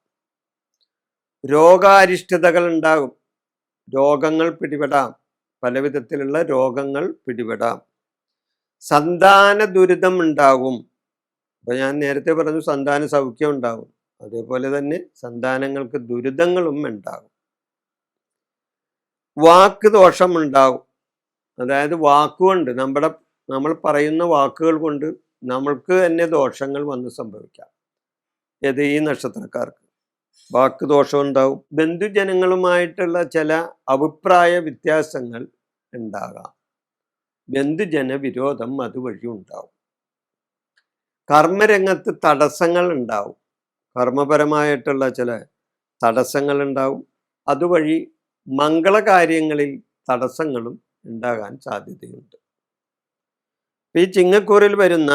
രോഗാരിഷ്ടതകൾ ഉണ്ടാകും. രോഗങ്ങൾ പിടിപെടാം. പല വിധത്തിലുള്ള രോഗങ്ങൾ പിടിപെടാം. സന്താന ദുരിതം ഉണ്ടാകും. അപ്പൊ ഞാൻ നേരത്തെ പറഞ്ഞു സന്താന സൗഖ്യം ഉണ്ടാകും. അതേപോലെ തന്നെ സന്താനങ്ങൾക്ക് ദുരിതങ്ങളും ഉണ്ടാകും. വാക്ക് ദോഷം ഉണ്ടാകും. അതായത് വാക്കുകൊണ്ട് നമ്മൾ പറയുന്ന വാക്കുകൾ കൊണ്ട് നമ്മൾക്ക് തന്നെ ദോഷങ്ങൾ വന്ന് സംഭവിക്കാം. ഏത് ഈ നക്ഷത്രക്കാർക്ക് വാക്ക് ദോഷം ഉണ്ടാവും. ബന്ധുജനങ്ങളുമായിട്ടുള്ള ചില അഭിപ്രായ വ്യത്യാസങ്ങൾ ഉണ്ടാകാം. ബന്ധുജന വിരോധം അതുവഴി ഉണ്ടാവും. കർമ്മരംഗത്ത് തടസ്സങ്ങൾ ഉണ്ടാവും. കർമ്മപരമായിട്ടുള്ള ചില തടസ്സങ്ങൾ ഉണ്ടാവും. അതുവഴി മംഗളകാര്യങ്ങളിൽ തടസ്സങ്ങളും ഉണ്ടാകാൻ സാധ്യതയുണ്ട്. ഈ ചിങ്ങക്കൂറിൽ വരുന്ന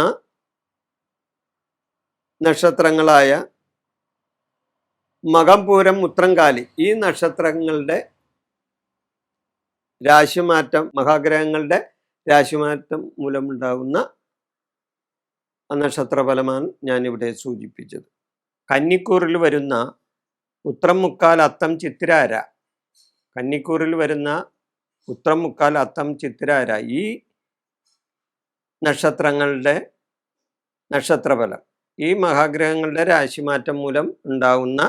നക്ഷത്രങ്ങളായ മകം, പൂരം, ഉത്രംകാലി ഈ നക്ഷത്രങ്ങളുടെ രാശിമാറ്റം, മഹാഗ്രഹങ്ങളുടെ രാശിമാറ്റം മൂലമുണ്ടാകുന്ന നക്ഷത്രഫലമാണ് ഞാനിവിടെ സൂചിപ്പിച്ചത്. കന്നിക്കൂറിൽ വരുന്ന ഉത്രം, മുക്കാൽ, അത്തം, ചിത്തിരാര, കന്നിക്കൂറിൽ വരുന്ന ഉത്രം, മുക്കാൽ, അത്തം, ചിത്തിരാര ഈ നക്ഷത്രങ്ങളുടെ നക്ഷത്രഫലം, ഈ മഹാഗ്രഹങ്ങളുടെ രാശിമാറ്റം മൂലം ഉണ്ടാകുന്ന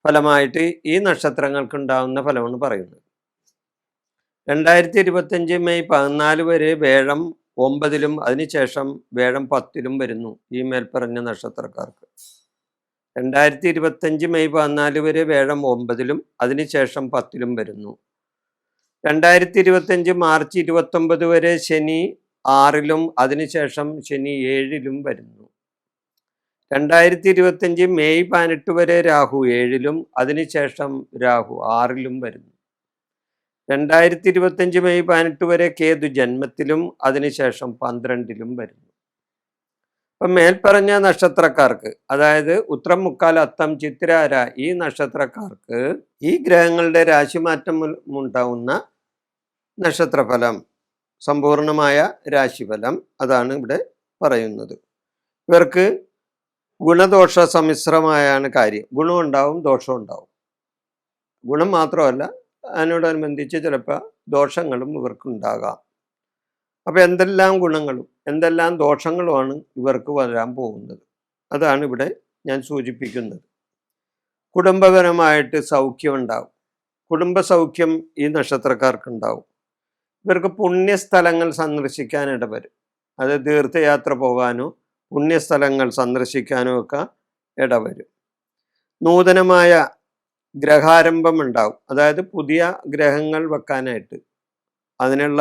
ഫലമായിട്ട് ഈ നക്ഷത്രങ്ങൾക്ക് ഉണ്ടാകുന്ന ഫലമാണ് പറയുന്നത്. 2025 മെയ് 14 വരെ വേഴം 9-ലും അതിനുശേഷം വേഴം 10-ലും വരുന്നു ഈ മേൽപ്പറഞ്ഞ നക്ഷത്രക്കാർക്ക്. 2025 മെയ് 14 വരെ വേഴം 9-ലും അതിനുശേഷം 10-ലും വരുന്നു. 2025 മാർച്ച് 29 വരെ ശനി 6-ലും അതിനുശേഷം ശനി 7-ലും വരുന്നു. 2025 മെയ് 18 വരെ രാഹു 7-ലും അതിനുശേഷം രാഹു 6-ലും വരുന്നു. 2025 മെയ് 18 വരെ കേതു ജന്മത്തിലും അതിനുശേഷം 12-ലും വരുന്നു. അപ്പം മേൽപ്പറഞ്ഞ നക്ഷത്രക്കാർക്ക്, അതായത് ഉത്രം, മുക്കാൽ, അത്തം, ചിത്തിരാര ഈ നക്ഷത്രക്കാർക്ക് ഈ ഗ്രഹങ്ങളുടെ രാശിമാറ്റം ഉണ്ടാവുന്ന നക്ഷത്രഫലം, സമ്പൂർണമായ രാശിഫലം അതാണ് ഇവിടെ പറയുന്നത്. ഇവർക്ക് ഗുണദോഷ സമ്മിശ്രമായാണ് കാര്യം. ഗുണം ഉണ്ടാവും, ദോഷം ഉണ്ടാവും. ഗുണം മാത്രമല്ല, അതിനോടനുബന്ധിച്ച് ചിലപ്പോൾ ദോഷങ്ങളും ഇവർക്കുണ്ടാകാം. അപ്പം എന്തെല്ലാം ഗുണങ്ങളും എന്തെല്ലാം ദോഷങ്ങളുമാണ് ഇവർക്ക് വരാൻ പോകുന്നത്, അതാണ് ഇവിടെ ഞാൻ സൂചിപ്പിക്കുന്നത്. കുടുംബപരമായിട്ട് സൗഖ്യം ഉണ്ടാവും. കുടുംബ സൗഖ്യം ഈ നക്ഷത്രക്കാർക്കുണ്ടാവും. ഇവർക്ക് പുണ്യസ്ഥലങ്ങൾ സന്ദർശിക്കാൻ ഇടവരും. അത് തീർത്ഥയാത്ര പോകാനോ പുണ്യസ്ഥലങ്ങൾ സന്ദർശിക്കാനോ ഒക്കെ ഇടവരും. നൂതനമായ ഗ്രഹാരംഭം ഉണ്ടാവും. അതായത് പുതിയ ഗ്രഹങ്ങൾ വെക്കാനായിട്ട് അതിനുള്ള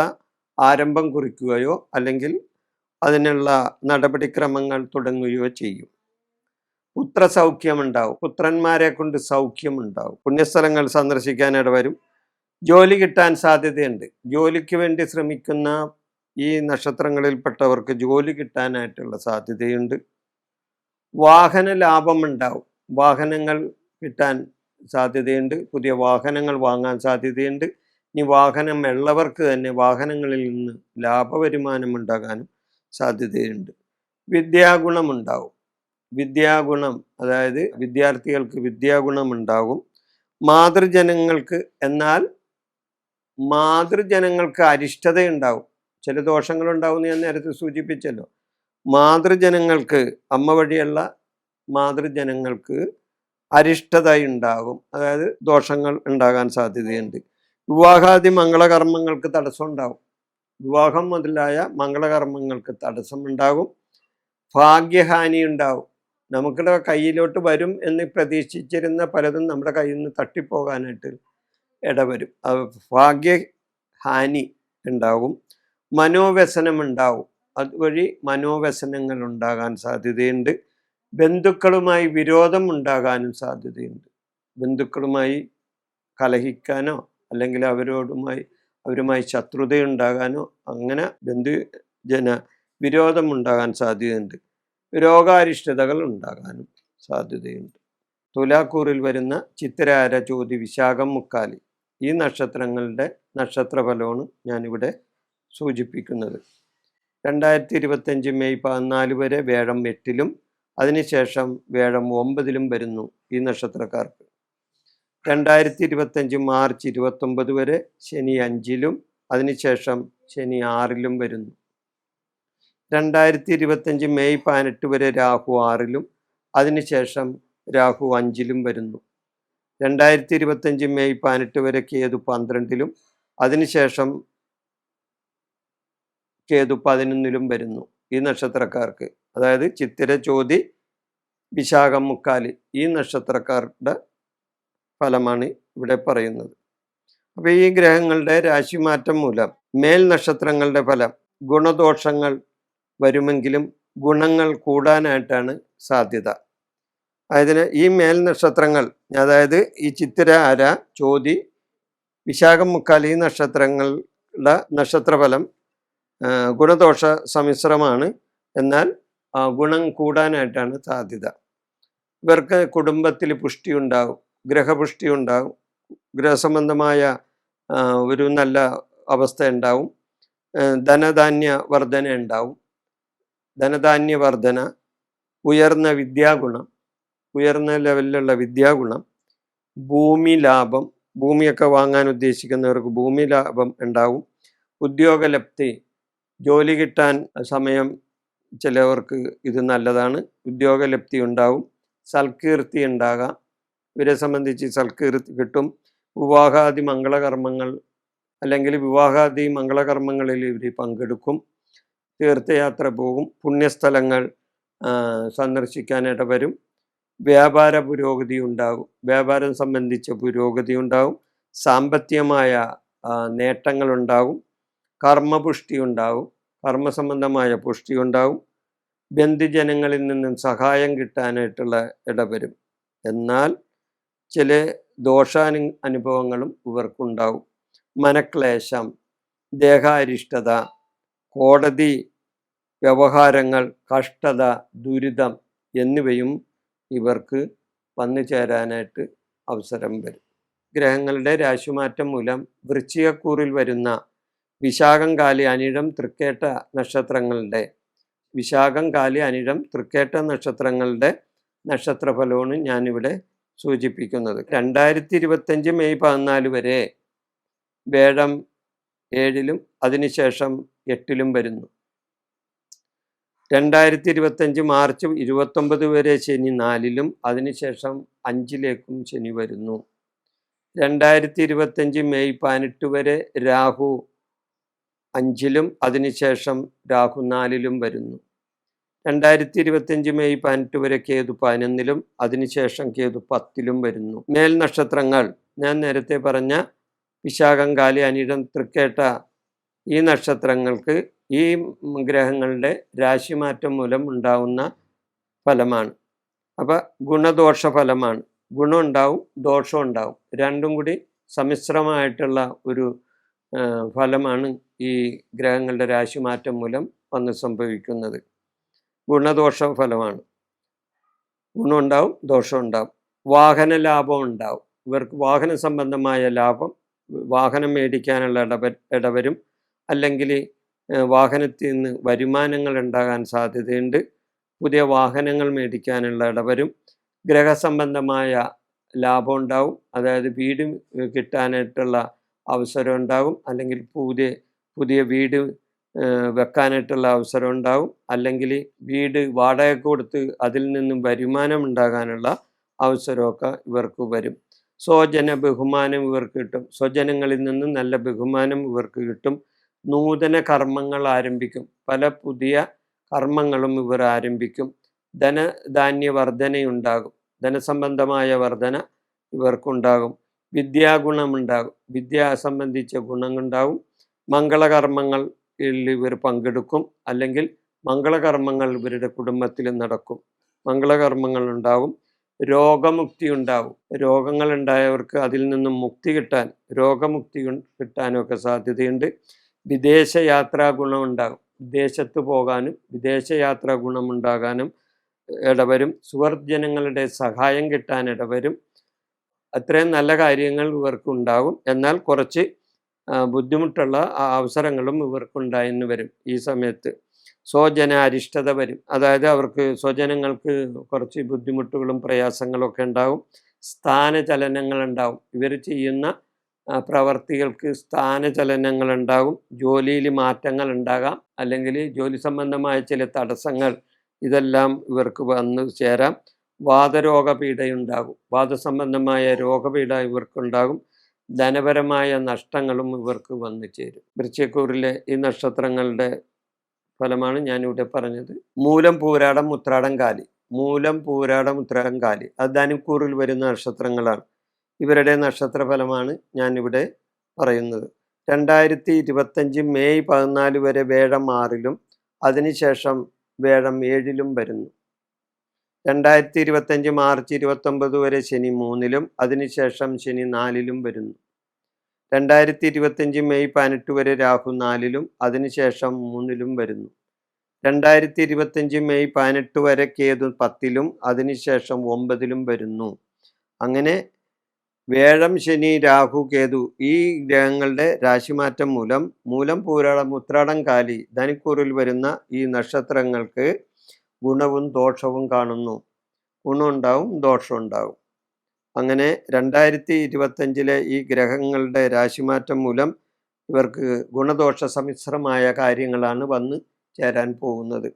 ആരംഭം കുറിക്കുകയോ അല്ലെങ്കിൽ അതിനുള്ള നടപടിക്രമങ്ങൾ തുടങ്ങുകയോ ചെയ്യും. പുത്രസൗഖ്യമുണ്ടാവും. പുത്രന്മാരെ കൊണ്ട് സൗഖ്യമുണ്ടാവും. പുണ്യസ്ഥലങ്ങൾ സന്ദർശിക്കാൻ ഇടവരും. ജോലി കിട്ടാൻ സാധ്യതയുണ്ട്. ജോലിക്ക് വേണ്ടി ശ്രമിക്കുന്ന ഈ നക്ഷത്രങ്ങളിൽപ്പെട്ടവർക്ക് ജോലി കിട്ടാനായിട്ടുള്ള സാധ്യതയുണ്ട്. വാഹന ലാഭമുണ്ടാവും. വാഹനങ്ങൾ കിട്ടാൻ സാധ്യതയുണ്ട്. പുതിയ വാഹനങ്ങൾ വാങ്ങാൻ സാധ്യതയുണ്ട്. ഇനി വാഹനം ഉള്ളവർക്ക് തന്നെ വാഹനങ്ങളിൽ നിന്ന് ലാഭവരുമാനം ഉണ്ടാകാനും സാധ്യതയുണ്ട്. വിദ്യാഗുണമുണ്ടാവും. വിദ്യാഗുണം, അതായത് വിദ്യാർത്ഥികൾക്ക് വിദ്യാഗുണമുണ്ടാകും. മാതൃജനങ്ങൾക്ക്, എന്നാൽ മാതൃജനങ്ങൾക്ക് അരിഷ്ടതയുണ്ടാവും. ചില ദോഷങ്ങളുണ്ടാവും ഞാൻ നേരത്തെ സൂചിപ്പിച്ചല്ലോ. മാതൃജനങ്ങൾക്ക്, അമ്മ വഴിയുള്ള മാതൃജനങ്ങൾക്ക് അരിഷ്ടതയുണ്ടാകും. അതായത് ദോഷങ്ങൾ ഉണ്ടാകാൻ സാധ്യതയുണ്ട്. വിവാഹാദി മംഗളകർമ്മങ്ങൾക്ക് തടസ്സം ഉണ്ടാവും. വിവാഹം മുതലായ മംഗളകർമ്മങ്ങൾക്ക് തടസ്സമുണ്ടാകും. ഭാഗ്യഹാനി ഉണ്ടാവും. നമുക്കുടെ കയ്യിലോട്ട് വരും എന്ന് പ്രതീക്ഷിച്ചിരുന്ന പലതും നമ്മുടെ കയ്യിൽ നിന്ന് തട്ടിപ്പോകാനായിട്ട് ഇടവരും. ഭാഗ്യഹാനി ഉണ്ടാകും, മനോവ്യസനം ഉണ്ടാവും. അതുവഴി മനോവ്യസനങ്ങൾ ഉണ്ടാകാൻ സാധ്യതയുണ്ട്. ബന്ധുക്കളുമായി വിരോധം ഉണ്ടാകാനും സാധ്യതയുണ്ട്. ബന്ധുക്കളുമായി കലഹിക്കാനോ അല്ലെങ്കിൽ അവരുമായി ശത്രുതയുണ്ടാകാനോ അങ്ങനെ ബന്ധുജന വിരോധം ഉണ്ടാകാൻ സാധ്യതയുണ്ട്. രോഗാരിഷ്ടതകൾ ഉണ്ടാകാനും സാധ്യതയുണ്ട്. തുലാക്കൂറിൽ വരുന്ന ചിത്തിര, ചോതി, വിശാഖം, മുക്കാലി ഈ നക്ഷത്രങ്ങളുടെ നക്ഷത്രഫലമാണ് ഞാനിവിടെ സൂചിപ്പിക്കുന്നത്. 2025 മെയ് 14 വരെ വേഴം 8-ലും അതിനുശേഷം വേഴം 9-ലും വരുന്നു ഈ നക്ഷത്രക്കാർക്ക്. 2025 മാർച്ച് 29 വരെ ശനി 5-ലും അതിനുശേഷം ശനി 6-ലും വരുന്നു. 2025 മെയ് 18 വരെ രാഹു 6-ലും അതിനുശേഷം രാഹു 5-ലും വരുന്നു. 2025 മെയ് 18 വരെ കേതു 12-ലും അതിനുശേഷം കേതു 11-ലും വരുന്നു ഈ നക്ഷത്രക്കാർക്ക്. അതായത് ചിത്തിര, ചോതി, വിശാഖം, മുക്കാലി ഈ നക്ഷത്രക്കാരുടെ ഫലമാണ് ഇവിടെ പറയുന്നത്. അപ്പോൾ ഈ ഗ്രഹങ്ങളുടെ രാശിമാറ്റം മൂലം മേൽ നക്ഷത്രങ്ങളുടെ ഫലം ഗുണദോഷങ്ങൾ വരുമെങ്കിലും ഗുണങ്ങൾ കൂടാനായിട്ടാണ് സാധ്യത. അതായത് ഈ മേൽ നക്ഷത്രങ്ങൾ, അതായത് ഈ ചിത്തിര, ചോതി, വിശാഖം, മുക്കാലി ഈ നക്ഷത്രങ്ങളുടെ നക്ഷത്രഫലം ഗുണദോഷ സമ്മിശ്രമാണ്. എന്നാൽ ഗുണം കൂടാനായിട്ടാണ് സാധ്യത. ഇവർക്ക് കുടുംബത്തിൽ പുഷ്ടി ഉണ്ടാകും, ഗ്രഹപുഷ്ടി ഉണ്ടാകും, ഗ്രഹസംബന്ധമായ ഒരു നല്ല അവസ്ഥ ഉണ്ടാവും, ധനധാന്യ വർധന ഉണ്ടാവും. ധനധാന്യ വർധന, ഉയർന്ന വിദ്യാഗുണം, ഉയർന്ന ലെവലിലുള്ള വിദ്യാഗുണം, ഭൂമി ലാഭം, ഭൂമിയൊക്കെ വാങ്ങാൻ ഉദ്ദേശിക്കുന്നവർക്ക് ഭൂമി ലാഭം ഉണ്ടാവും, ഉദ്യോഗലബ്ധി, ജോലി കിട്ടാൻ സമയം ചിലവർക്ക് ഇത് നല്ലതാണ്, ഉദ്യോഗലബ്ധി ഉണ്ടാവും, സൽകീർത്തി ഉണ്ടാകാം, ഇവരെ സംബന്ധിച്ച് സൽകീർത്തി കിട്ടും. വിവാഹാദി മംഗളകർമ്മങ്ങൾ അല്ലെങ്കിൽ വിവാഹാദി മംഗളകർമ്മങ്ങളിൽ ഇവർ പങ്കെടുക്കും, തീർത്ഥയാത്ര പോകും, പുണ്യസ്ഥലങ്ങൾ സന്ദർശിക്കാനിട വരും, വ്യാപാര പുരോഗതി ഉണ്ടാകും, വ്യാപാരം സംബന്ധിച്ച പുരോഗതി ഉണ്ടാകും, സാമ്പത്തികമായ നേട്ടങ്ങളുണ്ടാകും, കർമ്മപുഷ്ടി ഉണ്ടാകും, കർമ്മസംബന്ധമായ പുഷ്ടി ഉണ്ടാകും, ബന്ധുജനങ്ങളിൽ നിന്നും സഹായം കിട്ടാനായിട്ടുള്ള ഇടവരും. എന്നാൽ ചില അനുഭവങ്ങളും ഇവർക്കുണ്ടാവും. മനക്ലേശം, ദേഹാരിഷ്ടത, കോടതി വ്യവഹാരങ്ങൾ, കഷ്ടത, ദുരിതം എന്നിവയും ഇവർക്ക് വന്നു ചേരാനായിട്ട് അവസരം വരും. ഗ്രഹങ്ങളുടെ രാശിമാറ്റം മൂലം വൃശ്ചികക്കൂറിൽ വരുന്ന വിശാഖം, കാലി, അനിഴം, തൃക്കേട്ട നക്ഷത്രങ്ങളുടെ നക്ഷത്രഫലമാണ് ഞാനിവിടെ സൂചിപ്പിക്കുന്നത്. 2025 മെയ് 14 വരെ വേഴം 7-ലും അതിനുശേഷം 8-ലും വരുന്നു. 2025 മാർച്ച് 29 വരെ ശനി 4-ലും അതിനുശേഷം 5-ലേക്കും ശനി വരുന്നു. 2025 മെയ് 18 വരെ രാഹു 5-ലും അതിനുശേഷം രാഹു 4-ലും വരുന്നു. 2025 മെയ് 18 വരെ കേതു 11-ലും അതിനുശേഷം കേതു 10-ലും വരുന്നു. മേൽ നക്ഷത്രങ്ങൾ ഞാൻ നേരത്തെ പറഞ്ഞ വിശാഖം, കാലി, അനിഴം, തൃക്കേട്ട ഈ നക്ഷത്രങ്ങൾക്ക് ഈ ഗ്രഹങ്ങളുടെ രാശിമാറ്റം മൂലം ഉണ്ടാവുന്ന ഫലമാണ്. അപ്പം ഗുണദോഷ ഫലമാണ്. ഗുണം ഉണ്ടാവും, ദോഷം ഉണ്ടാവും, രണ്ടും കൂടി സമ്മിശ്രമായിട്ടുള്ള ഒരു ഫലമാണ് ഈ ഗ്രഹങ്ങളുടെ രാശിമാറ്റം മൂലം വന്ന് സംഭവിക്കുന്നത്. ഗുണദോഷ ഫലമാണ്. ഗുണമുണ്ടാവും, ദോഷം ഉണ്ടാവും. വാഹന ലാഭം ഉണ്ടാവും. ഇവർക്ക് വാഹന സംബന്ധമായ ലാഭം, വാഹനം മേടിക്കാനുള്ള ഇടവരും, അല്ലെങ്കിൽ വാഹനത്തിൽ നിന്ന് വരുമാനങ്ങൾ ഉണ്ടാകാൻ സാധ്യതയുണ്ട്, പുതിയ വാഹനങ്ങൾ മേടിക്കാനുള്ള ഇടവരും, ഗ്രഹസംബന്ധമായ ലാഭം ഉണ്ടാവും, അതായത് വീട് കിട്ടാനായിട്ടുള്ള അവസരം ഉണ്ടാകും, അല്ലെങ്കിൽ പുതിയ വീട് വെക്കാനായിട്ടുള്ള അവസരം ഉണ്ടാവും, അല്ലെങ്കിൽ വീട് വാടകയ്ക്ക് കൊടുത്ത് അതിൽ നിന്നും വരുമാനം ഉണ്ടാകാനുള്ള അവസരമൊക്കെ ഇവർക്ക് വരും. സ്വജന ബഹുമാനം ഇവർക്ക് കിട്ടും, സ്വജനങ്ങളിൽ നിന്നും നല്ല ബഹുമാനം ഇവർക്ക് കിട്ടും. നൂതന കർമ്മങ്ങൾ ആരംഭിക്കും, പല പുതിയ കർമ്മങ്ങളും ഇവർ ആരംഭിക്കും. ധനധാന്യ വർധനയുണ്ടാകും. ധനസംബന്ധമായ വർധന ഇവർക്കുണ്ടാകും. വിദ്യാഗുണമുണ്ടാകും. വിദ്യ സംബന്ധിച്ച ഗുണങ്ങളുണ്ടാകും. മംഗളകർമ്മങ്ങളിൽ ഇവർ പങ്കെടുക്കും. അല്ലെങ്കിൽ മംഗളകർമ്മങ്ങൾ ഇവരുടെ കുടുംബത്തിൽ നടക്കും. മംഗളകർമ്മങ്ങൾ ഉണ്ടാകും. രോഗമുക്തി ഉണ്ടാകും. രോഗങ്ങൾ ഉണ്ടായവർക്ക് അതിൽ നിന്നും മുക്തി കിട്ടാൻ, രോഗമുക്തി കിട്ടാനൊക്കെ സാധ്യതയുണ്ട്. വിദേശയാത്രാ ഗുണമുണ്ടാകും. വിദേശത്ത് പോകാനും വിദേശയാത്രാ ഗുണമുണ്ടാകാനും ഇടവരും. സുഹൃജനങ്ങളുടെ സഹായം കിട്ടാൻ ഇടവരും. അത്രയും നല്ല കാര്യങ്ങൾ ഇവർക്കുണ്ടാകും. എന്നാൽ കുറച്ച് ബുദ്ധിമുട്ടുള്ള അവസരങ്ങളും ഇവർക്കുണ്ടായെന്ന് വരും. ഈ സമയത്ത് സ്വജന അരിഷ്ടത വരും. അതായത് അവർക്ക് സ്വജനങ്ങൾക്ക് കുറച്ച് ബുദ്ധിമുട്ടുകളും പ്രയാസങ്ങളൊക്കെ ഉണ്ടാകും. സ്ഥാനചലനങ്ങൾ ഉണ്ടാകും. ഇവർ ചെയ്യുന്ന പ്രവർത്തികൾക്ക് സ്ഥാനചലനങ്ങൾ ഉണ്ടാകും. ജോലിയിൽ മാറ്റങ്ങൾ ഉണ്ടാകാം. അല്ലെങ്കിൽ ജോലി സംബന്ധമായ ചില തടസ്സങ്ങൾ ഇതെല്ലാം ഇവർക്ക് വന്നു ചേരാം. വാതരോഗപീഠയുണ്ടാകും. വാദസംബന്ധമായ രോഗപീഠ ഇവർക്കുണ്ടാകും. ധനപരമായ നഷ്ടങ്ങളും ഇവർക്ക് വന്നു ചേരും. വൃശ്ചികക്കൂറിലെ ഈ നക്ഷത്രങ്ങളുടെ ഫലമാണ് ഞാനിവിടെ പറഞ്ഞത്. മൂലം, പൂരാടം, ഉത്രാടം, കാലി. മൂലം, പൂരാടം, ഉത്രാടം, കാലി അത് ധനുക്കൂറിൽ വരുന്ന നക്ഷത്രങ്ങളാണ്. ഇവരുടെ നക്ഷത്രഫലമാണ് ഞാനിവിടെ പറയുന്നത്. 2025 മെയ് 14 വരെ വേഴം 6-ലും അതിനുശേഷം വേഴം 7-ലും വരുന്നു. 2025 മാർച്ച് 29 വരെ ശനി 3-ലും അതിനുശേഷം ശനി 4-ലും വരുന്നു. 2025 മെയ് 18 വരെ രാഹു 4-ലും അതിനുശേഷം 3-ലും വരുന്നു. 2025 മെയ് 18 വരെ കേതു 10-ലും അതിനുശേഷം 9-ലും വരുന്നു. അങ്ങനെ വേഴം, ശനി, രാഹു, കേതു ഈ ഗ്രഹങ്ങളുടെ രാശിമാറ്റം മൂലം മൂലം, പൂരാടം, ഉത്രാടം, കാലി ധനുക്കൂറിൽ വരുന്ന ഈ നക്ഷത്രങ്ങൾക്ക് ഗുണവും ദോഷവും കാണുന്നു. ഗുണമുണ്ടാവും, ദോഷമുണ്ടാവും. അങ്ങനെ 2025 ഈ ഗ്രഹങ്ങളുടെ രാശിമാറ്റം മൂലം ഇവർക്ക് ഗുണദോഷ സമ്മിശ്രമായ കാര്യങ്ങളാണ് വന്ന് ചേരാൻ പോകുന്നത്.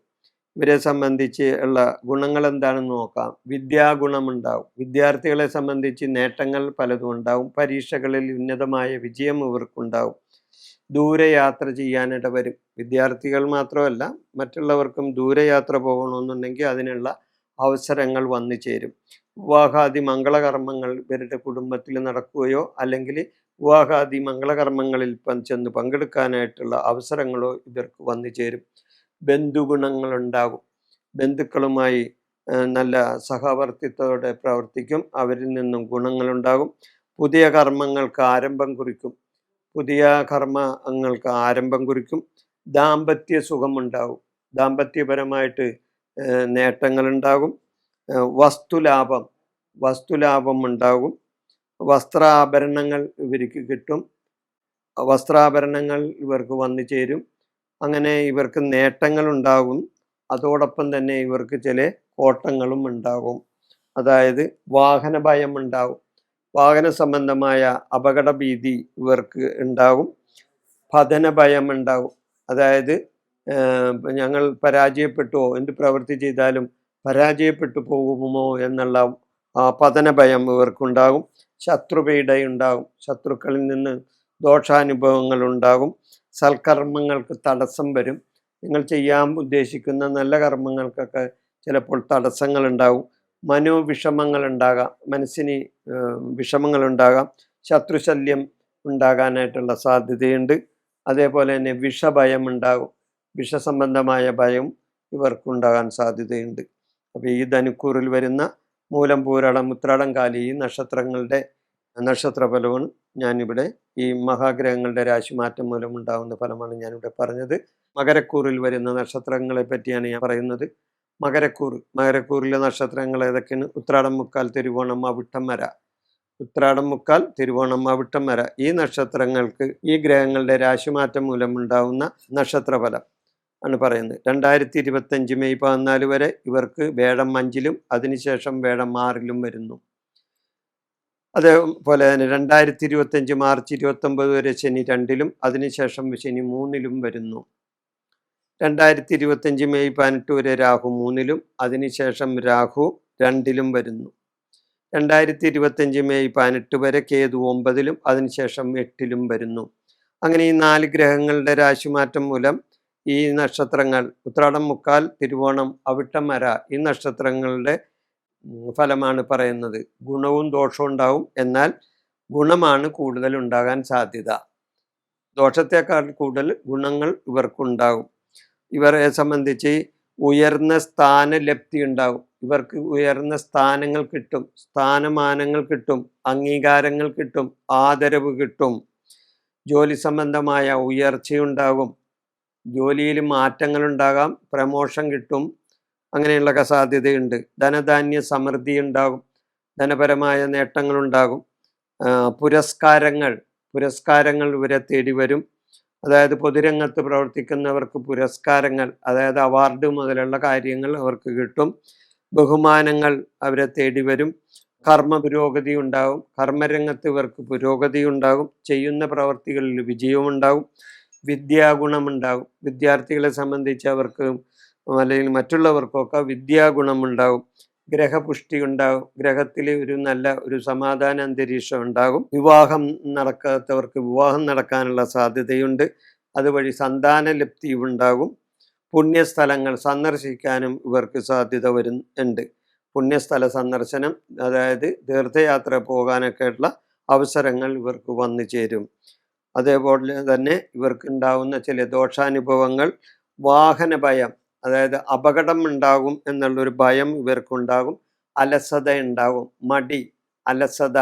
ഇവരെ സംബന്ധിച്ച് ഉള്ള ഗുണങ്ങൾ എന്താണെന്ന് നോക്കാം. വിദ്യാഗുണമുണ്ടാവും. വിദ്യാർത്ഥികളെ സംബന്ധിച്ച് നേട്ടങ്ങൾ പലതും ഉണ്ടാവും. പരീക്ഷകളിൽ ഉന്നതമായ വിജയം ഇവർക്കുണ്ടാവും. ദൂരയാത്ര ചെയ്യാനിട വരും. വിദ്യാർത്ഥികൾ മാത്രമല്ല, മറ്റുള്ളവർക്കും ദൂരയാത്ര പോകണമെന്നുണ്ടെങ്കിൽ അതിനുള്ള അവസരങ്ങൾ വന്നു ചേരും. വിവാഹാദി മംഗളകർമ്മങ്ങൾ ഇവരുടെ കുടുംബത്തിൽ നടക്കുകയോ അല്ലെങ്കിൽ വിവാഹാദി മംഗളകർമ്മങ്ങളിൽ ചെന്ന് പങ്കെടുക്കാനായിട്ടുള്ള അവസരങ്ങളോ ഇവർക്ക് വന്നു ചേരും. ബന്ധുഗുണങ്ങളുണ്ടാകും. ബന്ധുക്കളുമായി നല്ല സഹവർത്തിത്വത്തോടെ പ്രവർത്തിക്കും. അവരിൽ നിന്നും ഗുണങ്ങളുണ്ടാകും. പുതിയ കർമ്മങ്ങൾക്ക് ആരംഭം കുറിക്കും. പുതിയ കർമ്മങ്ങൾക്ക് ആരംഭം കുറിക്കും. ദാമ്പത്യ സുഖമുണ്ടാകും. ദാമ്പത്യപരമായിട്ട് നേട്ടങ്ങളുണ്ടാകും. വസ്തുലാഭം ഉണ്ടാകും. വസ്ത്രാഭരണങ്ങൾ ഇവർക്ക് കിട്ടും. വസ്ത്രാഭരണങ്ങൾ ഇവർക്ക് വന്നു ചേരും. അങ്ങനെ ഇവർക്ക് നേട്ടങ്ങൾ ഉണ്ടാകും. അതോടൊപ്പം തന്നെ ഇവർക്ക് ചില കോട്ടങ്ങളും ഉണ്ടാകും. അതായത് വാഹന ഭയം ഉണ്ടാകും. വാഹന സംബന്ധമായ അപകട ഭീതി ഇവർക്ക് ഉണ്ടാകും. പതന ഭയം ഉണ്ടാകും. അതായത് ഞങ്ങൾ പരാജയപ്പെട്ടുവോ, എന്ത് പ്രവൃത്തി ചെയ്താലും പരാജയപ്പെട്ടു പോകുമോ എന്നുള്ള പതന ഭയം ഇവർക്കുണ്ടാകും. ശത്രുപീഡയുണ്ടാകും. ശത്രുക്കളിൽ നിന്ന് ദോഷാനുഭവങ്ങൾ ഉണ്ടാകും. സൽക്കർമ്മങ്ങൾക്ക് തടസ്സം വരും. നിങ്ങൾ ചെയ്യാൻ ഉദ്ദേശിക്കുന്ന നല്ല കർമ്മങ്ങൾക്കൊക്കെ ചിലപ്പോൾ തടസ്സങ്ങൾ ഉണ്ടാകും. മനോവിഷമങ്ങൾ ഉണ്ടാകാം. മനസ്സിന് വിഷമങ്ങൾ ഉണ്ടാകാം. ശത്രുശല്യം ഉണ്ടാകാനായിട്ടുള്ള സാധ്യതയുണ്ട്. അതേപോലെ തന്നെ വിഷഭയം ഉണ്ടാകും. വിഷസംബന്ധമായ ഭയം ഇവർക്കുണ്ടാകാൻ സാധ്യതയുണ്ട്. അപ്പോൾ ഈ ധനുക്കൂറിൽ വരുന്ന മൂലം, പൂരാടം, ഉത്രാടം, കാലി ഈ നക്ഷത്രങ്ങളുടെ നക്ഷത്രഫലമാണ് ഞാനിവിടെ ഈ മഹാഗ്രഹങ്ങളുടെ രാശിമാറ്റം മൂലം ഉണ്ടാകുന്ന ഫലമാണ് ഞാനിവിടെ പറഞ്ഞത്. മകരക്കൂറിൽ വരുന്ന നക്ഷത്രങ്ങളെ പറ്റിയാണ് ഞാൻ പറയുന്നത്. മകരക്കൂറിലെ നക്ഷത്രങ്ങൾ ഏതൊക്കെയാണ്? ഉത്രാടം, മുക്കാൽ, തിരുവോണം, അവിട്ടം, മര. ഉത്രാടം, മുക്കാൽ, തിരുവോണം, അവിട്ടം, മര ഈ നക്ഷത്രങ്ങൾക്ക് ഈ ഗ്രഹങ്ങളുടെ രാശിമാറ്റം മൂലം ഉണ്ടാകുന്ന നക്ഷത്രഫലം ആണ് പറയുന്നത്. 2025 മെയ് 14 വരെ ഇവർക്ക് വേഴം 5-ലും അതിനുശേഷം വേഴം 6-ലും വരുന്നു. അതേപോലെ തന്നെ 2025 മാർച്ച് 29 വരെ ശനി 2-ലും അതിനുശേഷം ശനി 3-ലും വരുന്നു. 2025 മെയ് 18 വരെ രാഹു 3-ലും അതിനുശേഷം രാഹു 2-ലും വരുന്നു. 2025 മെയ് 18 വരെ കേതു 9-ലും അതിനുശേഷം 8-ലും വരുന്നു. അങ്ങനെ ഈ 4 ഗ്രഹങ്ങളുടെ രാശിമാറ്റം മൂലം ഈ നക്ഷത്രങ്ങൾ ഉത്രാടം, മുക്കാൽ, തിരുവോണം, അവിട്ടം, മര ഈ നക്ഷത്രങ്ങളുടെ ഫലമാണ് പറയുന്നത്. ഗുണവും ദോഷവും ഉണ്ടാവും. എന്നാൽ ഗുണമാണ് കൂടുതൽ ഉണ്ടാകാൻ സാധ്യത. ദോഷത്തെക്കാൾ കൂടുതൽ ഗുണങ്ങൾ ഇവർക്കുണ്ടാകും. ഇവരെ സംബന്ധിച്ച് ഉയർന്ന സ്ഥാനലബ്ധി ഉണ്ടാകും. ഇവർക്ക് ഉയർന്ന സ്ഥാനങ്ങൾ കിട്ടും, സ്ഥാനമാനങ്ങൾ കിട്ടും, അംഗീകാരങ്ങൾ കിട്ടും, ആദരവ് കിട്ടും, ജോലി സംബന്ധമായ ഉയർച്ചയുണ്ടാകും, ജോലിയിൽ മാറ്റങ്ങൾ ഉണ്ടാകാം, പ്രമോഷൻ കിട്ടും, അങ്ങനെയുള്ളൊക്കെ സാധ്യതയുണ്ട്. ധനധാന്യ സമൃദ്ധി ഉണ്ടാകും, ധനപരമായ നേട്ടങ്ങളുണ്ടാകും. പുരസ്കാരങ്ങൾ ഇവരെ തേടി വരും. അതായത് പൊതുരംഗത്ത് പ്രവർത്തിക്കുന്നവർക്ക് പുരസ്കാരങ്ങൾ, അതായത് അവാർഡ് മുതലുള്ള കാര്യങ്ങൾ അവർക്ക് കിട്ടും. ബഹുമാനങ്ങൾ അവരെ തേടി വരും. കർമ്മ പുരോഗതി ഉണ്ടാകും. കർമ്മരംഗത്ത് ഇവർക്ക് പുരോഗതി ഉണ്ടാകും. ചെയ്യുന്ന പ്രവർത്തികളിൽ വിജയമുണ്ടാകും. വിദ്യാഗുണമുണ്ടാകും. വിദ്യാർത്ഥികളെ സംബന്ധിച്ച് അവർക്ക് അല്ലെങ്കിൽ മറ്റുള്ളവർക്കൊക്കെ വിദ്യാഗുണമുണ്ടാകും. ഗ്രഹപുഷ്ടി ഉണ്ടാകും. ഗ്രഹത്തിൽ ഒരു സമാധാന അന്തരീക്ഷം ഉണ്ടാകും. വിവാഹം നടക്കാത്തവർക്ക് വിവാഹം നടക്കാനുള്ള സാധ്യതയുണ്ട്. അതുവഴി സന്താനലബ്ധി ഉണ്ടാകും. പുണ്യസ്ഥലങ്ങൾ സന്ദർശിക്കാനും ഇവർക്ക് സാധ്യത ഉണ്ട്. പുണ്യസ്ഥല സന്ദർശനം, അതായത് തീർത്ഥയാത്ര പോകാനൊക്കെയുള്ള അവസരങ്ങൾ ഇവർക്ക് വന്നു ചേരും. അതേപോലെ തന്നെ ഇവർക്ക് ഉണ്ടാകുന്ന ചില ദോഷാനുഭവങ്ങൾ, വാഹന ഭയം, അതായത് അപകടം ഉണ്ടാകും എന്നുള്ളൊരു ഭയം ഇവർക്കുണ്ടാകും. അലസത ഉണ്ടാകും, മടി, അലസത,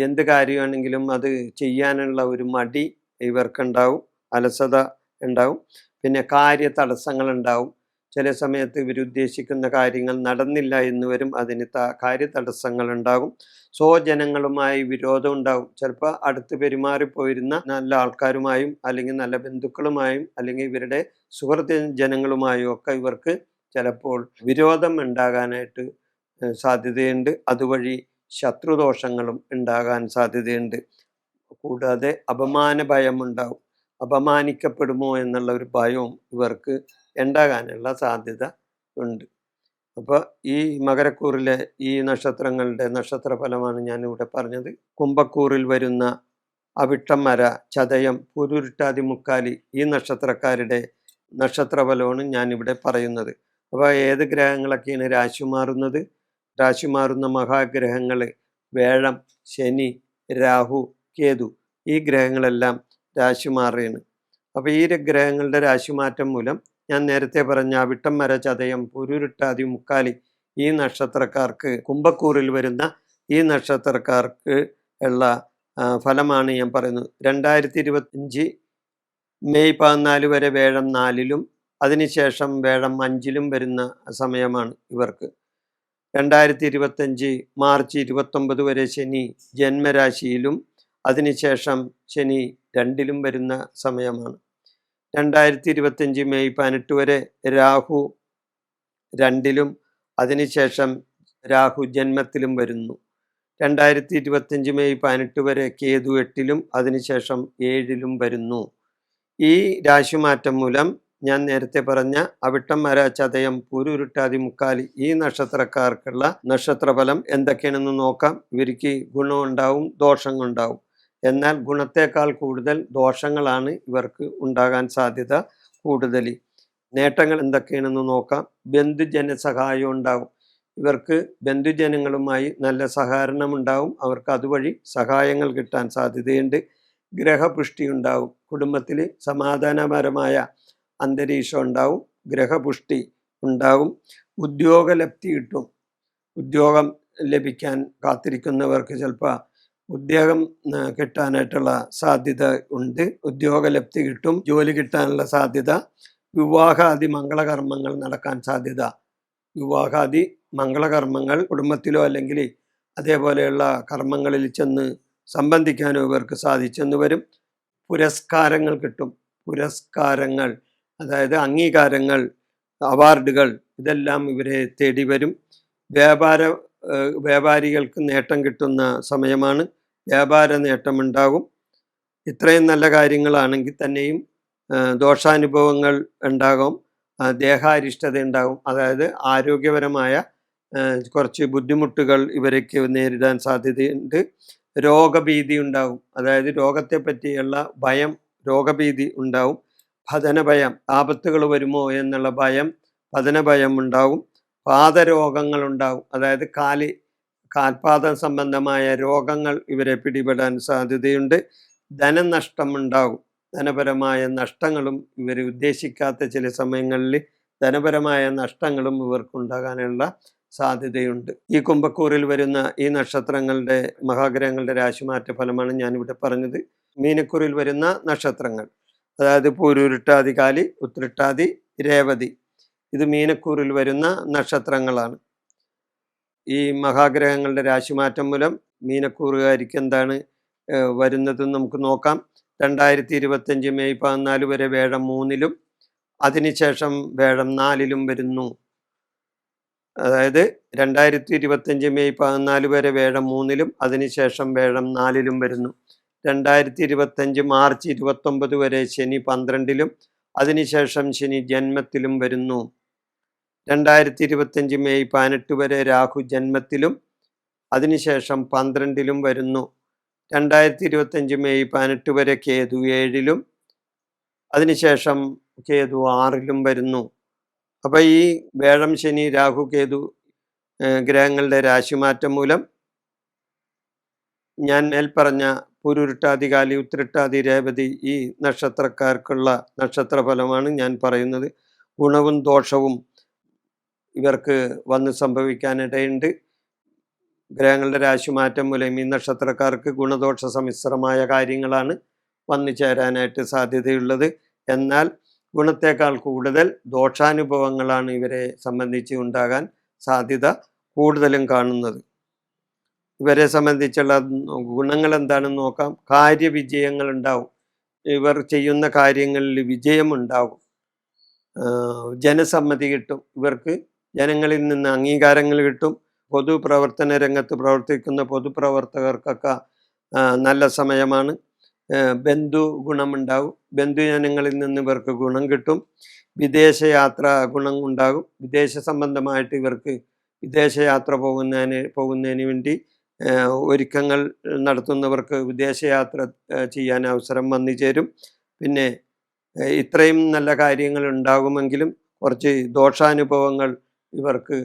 എന്ത് കാര്യമാണെങ്കിലും അത് ചെയ്യാനുള്ള ഒരു മടി ഇവർക്കുണ്ടാവും, അലസത ഉണ്ടാവും. പിന്നെ കാര്യ തടസ്സങ്ങൾ ഉണ്ടാവും. ചില സമയത്ത് ഇവരുദ്ദേശിക്കുന്ന കാര്യങ്ങൾ നടന്നില്ല എന്ന് വരും. അതിന് കാര്യ തടസ്സങ്ങൾ ഉണ്ടാകും. സ്വജനങ്ങളുമായി വിരോധം ഉണ്ടാകും. ചിലപ്പോൾ അടുത്ത് പെരുമാറിപ്പോയിരുന്ന നല്ല ആൾക്കാരുമായും അല്ലെങ്കിൽ നല്ല ബന്ധുക്കളുമായും അല്ലെങ്കിൽ ഇവരുടെ സുഹൃത്ത് ജനങ്ങളുമായും ഒക്കെ ഇവർക്ക് ചിലപ്പോൾ വിരോധം ഉണ്ടാകാനായിട്ട് സാധ്യതയുണ്ട്. അതുവഴി ശത്രുദോഷങ്ങളും ഉണ്ടാകാൻ സാധ്യതയുണ്ട്. കൂടാതെ അപമാന ഭയം ഉണ്ടാവും. അപമാനിക്കപ്പെടുമോ എന്നുള്ള ഒരു ഭയവും ഇവർക്ക് ഉണ്ടാകാനുള്ള സാധ്യത ഉണ്ട്. അപ്പോൾ ഈ മകരക്കൂറിലെ ഈ നക്ഷത്രങ്ങളുടെ നക്ഷത്രഫലമാണ് ഞാനിവിടെ പറഞ്ഞത്. കുംഭക്കൂറിൽ വരുന്ന അവിട്ടം, മര, ചതയം, പുരുരുട്ടാതി, മുക്കാലി ഈ നക്ഷത്രക്കാരുടെ നക്ഷത്രഫലമാണ് ഞാനിവിടെ പറയുന്നത്. അപ്പോൾ ഏത് ഗ്രഹങ്ങളൊക്കെയാണ് രാശി മാറുന്നത്? രാശി മാറുന്ന മഹാഗ്രഹങ്ങൾ വേഴം, ശനി, രാഹു, കേതു ഈ ഗ്രഹങ്ങളെല്ലാം രാശി മാറുകയാണ്. അപ്പോൾ ഈ ഗ്രഹങ്ങളുടെ രാശിമാറ്റം മൂലം ഞാൻ നേരത്തെ പറഞ്ഞ അവിട്ടം, മര, ചതയം, പുരുരുട്ടാതി, മുക്കാലി ഈ നക്ഷത്രക്കാർക്ക്, കുംഭക്കൂറിൽ വരുന്ന ഈ നക്ഷത്രക്കാർക്ക് ഉള്ള ഫലമാണ് ഞാൻ പറയുന്നത്. 2025 മെയ് 14 വരെ വേഴം 4-ലും അതിനുശേഷം വേഴം 5-ലും വരുന്ന സമയമാണ് ഇവർക്ക്. 2025 മാർച്ച് 29 വരെ ശനി ജന്മരാശിയിലും അതിനുശേഷം ശനി 2-ലും വരുന്ന സമയമാണ്. 2025 മെയ് 18 വരെ രാഹു 2-ലും അതിനുശേഷം രാഹു ജന്മത്തിലും വരുന്നു. 2025 മെയ് 18 വരെ കേതു 8-ലും അതിനുശേഷം 7-ലും വരുന്നു. ഈ രാശിമാറ്റം മൂലം ഞാൻ നേരത്തെ പറഞ്ഞ അവിട്ടം, മര, ചതയം, പുരുരുട്ടാതി, മുക്കാലി ഈ നക്ഷത്രക്കാർക്കുള്ള നക്ഷത്രഫലം എന്തൊക്കെയാണെന്ന് നോക്കാം. ഇവർക്ക് ഗുണമുണ്ടാവും, ദോഷങ്ങളുണ്ടാവും. എന്നാൽ ഗുണത്തേക്കാൾ കൂടുതൽ ദോഷങ്ങളാണ് ഇവർക്ക് ഉണ്ടാകാൻ സാധ്യത കൂടുതൽ. നേട്ടങ്ങൾ എന്തൊക്കെയാണെന്ന് നോക്കാം. ബന്ധുജന സഹായം ഉണ്ടാകും. ഇവർക്ക് ബന്ധുജനങ്ങളുമായി നല്ല സഹകരണം ഉണ്ടാവും. അവർക്ക് അതുവഴി സഹായങ്ങൾ കിട്ടാൻ സാധ്യതയുണ്ട്. ഗ്രഹപുഷ്ടി ഉണ്ടാവും. കുടുംബത്തിൽ സമാധാനപരമായ അന്തരീക്ഷം ഉണ്ടാവും. ഗ്രഹപുഷ്ടി ഉണ്ടാവും. ഉദ്യോഗലബ്ധി കിട്ടും. ഉദ്യോഗം ലഭിക്കാൻ കാത്തിരിക്കുന്നവർക്ക് ചിലപ്പോൾ ഉദ്യോഗം കിട്ടാനായിട്ടുള്ള സാധ്യത ഉണ്ട്. ഉദ്യോഗലബ്ധി കിട്ടും. ജോലി കിട്ടാനുള്ള സാധ്യത. വിവാഹാദി മംഗളകർമ്മങ്ങൾ നടക്കാൻ സാധ്യത. വിവാഹാദി മംഗളകർമ്മങ്ങൾ കുടുംബത്തിലോ അല്ലെങ്കിൽ അതേപോലെയുള്ള കർമ്മങ്ങളിൽ ചെന്ന് സംബന്ധിക്കാനോ ഇവർക്ക് സാധിച്ചെന്ന് വരും. പുരസ്കാരങ്ങൾ കിട്ടും. പുരസ്കാരങ്ങൾ, അതായത് അംഗീകാരങ്ങൾ, അവാർഡുകൾ ഇതെല്ലാം ഇവരെ തേടി വരും. വ്യാപാരികൾക്ക് നേട്ടം കിട്ടുന്ന സമയമാണ്. വ്യാപാര നേട്ടമുണ്ടാകും. ഇത്രയും നല്ല കാര്യങ്ങളാണെങ്കിൽ തന്നെയും ദോഷാനുഭവങ്ങൾ ഉണ്ടാകും. ദേഹാരിഷ്ടത ഉണ്ടാകും. അതായത് ആരോഗ്യപരമായ കുറച്ച് ബുദ്ധിമുട്ടുകൾ ഇവർക്ക് നേരിടാൻ സാധ്യതയുണ്ട്. രോഗഭീതി ഉണ്ടാകും. അതായത് രോഗത്തെ പറ്റിയുള്ള ഭയം, രോഗഭീതി ഉണ്ടാവും. പതനഭയം, ആപത്തുകൾ വരുമോ എന്നുള്ള ഭയം, പതനഭയം ഉണ്ടാകും. പാദരോഗങ്ങളുണ്ടാകും, അതായത് കാൽപാദം സംബന്ധമായ രോഗങ്ങൾ ഇവരെ പിടിപെടാൻ സാധ്യതയുണ്ട്. ധനനഷ്ടം ഉണ്ടാകും, ധനപരമായ നഷ്ടങ്ങളും ഇവർ ഉദ്ദേശിക്കാത്ത ചില സമയങ്ങളിൽ ധനപരമായ നഷ്ടങ്ങളും ഇവർക്കുണ്ടാകാനുള്ള സാധ്യതയുണ്ട്. ഈ കുംഭക്കൂറിൽ വരുന്ന ഈ നക്ഷത്രങ്ങളുടെ മഹാഗ്രഹങ്ങളുടെ രാശിമാറ്റ ഫലമാണ് ഞാനിവിടെ പറഞ്ഞത്. മീനക്കൂറിൽ വരുന്ന നക്ഷത്രങ്ങൾ, അതായത് പൂരുരുട്ടാതി, കാലി, ഉത്രട്ടാതി, രേവതി, ഇത് മീനക്കൂറിൽ വരുന്ന നക്ഷത്രങ്ങളാണ്. ഈ മഹാഗ്രഹങ്ങളുടെ രാശിമാറ്റം മൂലം മീനക്കൂറുകാർക്ക് എന്താണ് വരുന്നതെന്ന് നമുക്ക് നോക്കാം. 2025 മെയ് 14 വരെ വേഴം 3-ലും അതിനുശേഷം വേഴം 4-ലും വരുന്നു. അതായത് 2025 മെയ് 14 വരെ വേഴം 3-ലും അതിനുശേഷം വേഴം 4-ലും വരുന്നു. 2025 മാർച്ച് 29 വരെ ശനി 12-ലും അതിനുശേഷം ശനി ജന്മത്തിലും വരുന്നു. 2025 മെയ് 18 വരെ രാഹു ജന്മത്തിലും അതിനുശേഷം 12-ലും വരുന്നു. 2025 മെയ് 18 വരെ കേതു 7-ലും അതിനുശേഷം കേതു 6-ലും വരുന്നു. അപ്പൊ ഈ വേഴം, ശനി, രാഹു, കേതു ഗ്രഹങ്ങളുടെ രാശിമാറ്റം മൂലം ഞാൻ മേൽപ്പറഞ്ഞ പുരുരുട്ടാതി, കാലി, ഉത്രട്ടാതി, രേവതി ഈ നക്ഷത്രക്കാർക്കുള്ള നക്ഷത്രഫലമാണ് ഞാൻ പറയുന്നത്. ഗുണവും ദോഷവും ഇവർക്ക് വന്ന് സംഭവിക്കാനിടയുണ്ട്. ഗ്രഹങ്ങളുടെ രാശിമാറ്റം മൂലം ഈ നക്ഷത്രക്കാർക്ക് ഗുണദോഷ സമ്മിശ്രമായ കാര്യങ്ങളാണ് വന്നു ചേരാനായിട്ട് സാധ്യതയുള്ളത്. എന്നാൽ ഗുണത്തേക്കാൾ കൂടുതൽ ദോഷാനുഭവങ്ങളാണ് ഇവരെ സംബന്ധിച്ച് ഉണ്ടാകാൻ സാധ്യത കൂടുതലും കാണുന്നത്. ഇവരെ സംബന്ധിച്ചുള്ള ഗുണങ്ങൾ എന്താണെന്ന് നോക്കാം. കാര്യവിജയങ്ങൾ ഉണ്ടാവും, ഇവർ ചെയ്യുന്ന കാര്യങ്ങളിൽ വിജയമുണ്ടാകും. ജനസമ്മതി കിട്ടും, ഇവർക്ക് ജനങ്ങളിൽ നിന്ന് അംഗീകാരങ്ങൾ കിട്ടും. പൊതുപ്രവർത്തന രംഗത്ത് പ്രവർത്തിക്കുന്ന പൊതുപ്രവർത്തകർക്കൊക്കെ നല്ല സമയമാണ്. ബന്ധു ഗുണമുണ്ടാകും, ബന്ധുജനങ്ങളിൽ നിന്ന് ഇവർക്ക് ഗുണം കിട്ടും. വിദേശയാത്ര ഗുണം ഉണ്ടാകും. വിദേശ സംബന്ധമായിട്ട് ഇവർക്ക് വിദേശയാത്ര പോകുന്നതിന് വേണ്ടി ഒരുക്കങ്ങൾ നടത്തുന്നവർക്ക് വിദേശയാത്ര ചെയ്യാൻ അവസരം വന്നു ചേരും. പിന്നെ ഇത്രയും നല്ല കാര്യങ്ങൾ ഉണ്ടാകുമെങ്കിലും കുറച്ച് ദോഷാനുഭവങ്ങൾ ഇവർക്ക്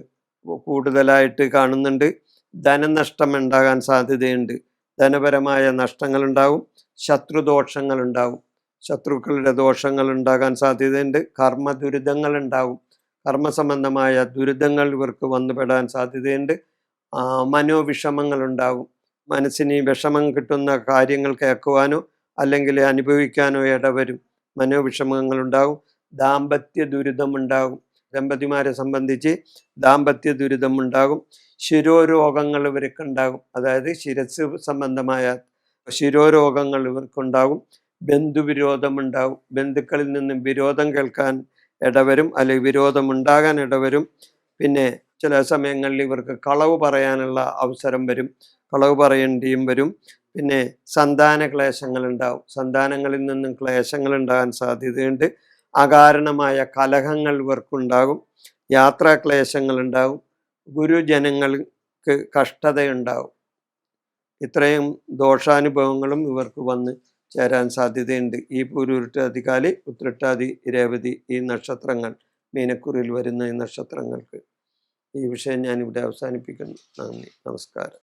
കൂടുതലായിട്ട് കാണുന്നുണ്ട്. ധനനഷ്ടം ഉണ്ടാകാൻ സാധ്യതയുണ്ട്, ധനപരമായ നഷ്ടങ്ങൾ ഉണ്ടാകും, ശത്രുദോഷങ്ങൾ ഉണ്ടാകും, ശത്രുക്കളുടെ ദോഷങ്ങൾ ഉണ്ടാകാൻ സാധ്യതയുണ്ട്. കർമ്മ ദുരിതങ്ങൾ ഉണ്ടാകും, കർമ്മസംബന്ധമായ ദുരിതങ്ങൾ ഇവർക്ക് വന്നുപെടാൻ സാധ്യതയുണ്ട്. മനോവിഷമങ്ങൾ ഉണ്ടാകും, മനസ്സിന് വിഷമം കിട്ടുന്ന കാര്യങ്ങൾ കേൾക്കുവാനോ അല്ലെങ്കിൽ അനുഭവിക്കാനോ ഇടവരും. മനോവിഷമങ്ങൾ ഉണ്ടാകും. ദാമ്പത്യ ദുരിതമുണ്ടാകും, ദമ്പതിമാരെ സംബന്ധിച്ച് ദാമ്പത്യ ദുരിതം ഉണ്ടാകും. ശിരോരോഗങ്ങൾ ഇവർക്കുണ്ടാകും, അതായത് ശിരസ് സംബന്ധമായ ശിരോരോഗങ്ങൾ ഇവർക്കുണ്ടാകും. ബന്ധുവിരോധമുണ്ടാകും, ബന്ധുക്കളിൽ നിന്നും വിരോധം കേൾക്കാൻ ഇടവരും, അല്ലെങ്കിൽ വിരോധം ഉണ്ടാകാൻ ഇടവരും. പിന്നെ ചില സമയങ്ങളിൽ ഇവർക്ക് കളവ് പറയാനുള്ള അവസരം വരും, കളവ് പറയേണ്ടിയും വരും. പിന്നെ സന്താന ക്ലേശങ്ങൾ ഉണ്ടാവും, സന്താനങ്ങളിൽ നിന്നും ക്ലേശങ്ങൾ ഉണ്ടാകാൻ സാധ്യതയുണ്ട്. അകാരണമായ കലഹങ്ങൾ ഇവർക്കുണ്ടാകും. യാത്രാക്ലേശങ്ങൾ ഉണ്ടാകും. ഗുരുജനങ്ങൾക്ക് കഷ്ടതയുണ്ടാകും. ഇത്രയും ദോഷാനുഭവങ്ങളും ഇവർക്ക് വന്ന് ചേരാൻ സാധ്യതയുണ്ട്. ഈ പൂരുരുട്ടാതി, കാലി, ഉത്രട്ടാതി, രേവതി ഈ നക്ഷത്രങ്ങൾ, മീനക്കുറിയിൽ വരുന്ന ഈ നക്ഷത്രങ്ങൾക്ക്. ഈ വിഷയം ഞാനിവിടെ അവസാനിപ്പിക്കുന്നു. നന്ദി, നമസ്കാരം.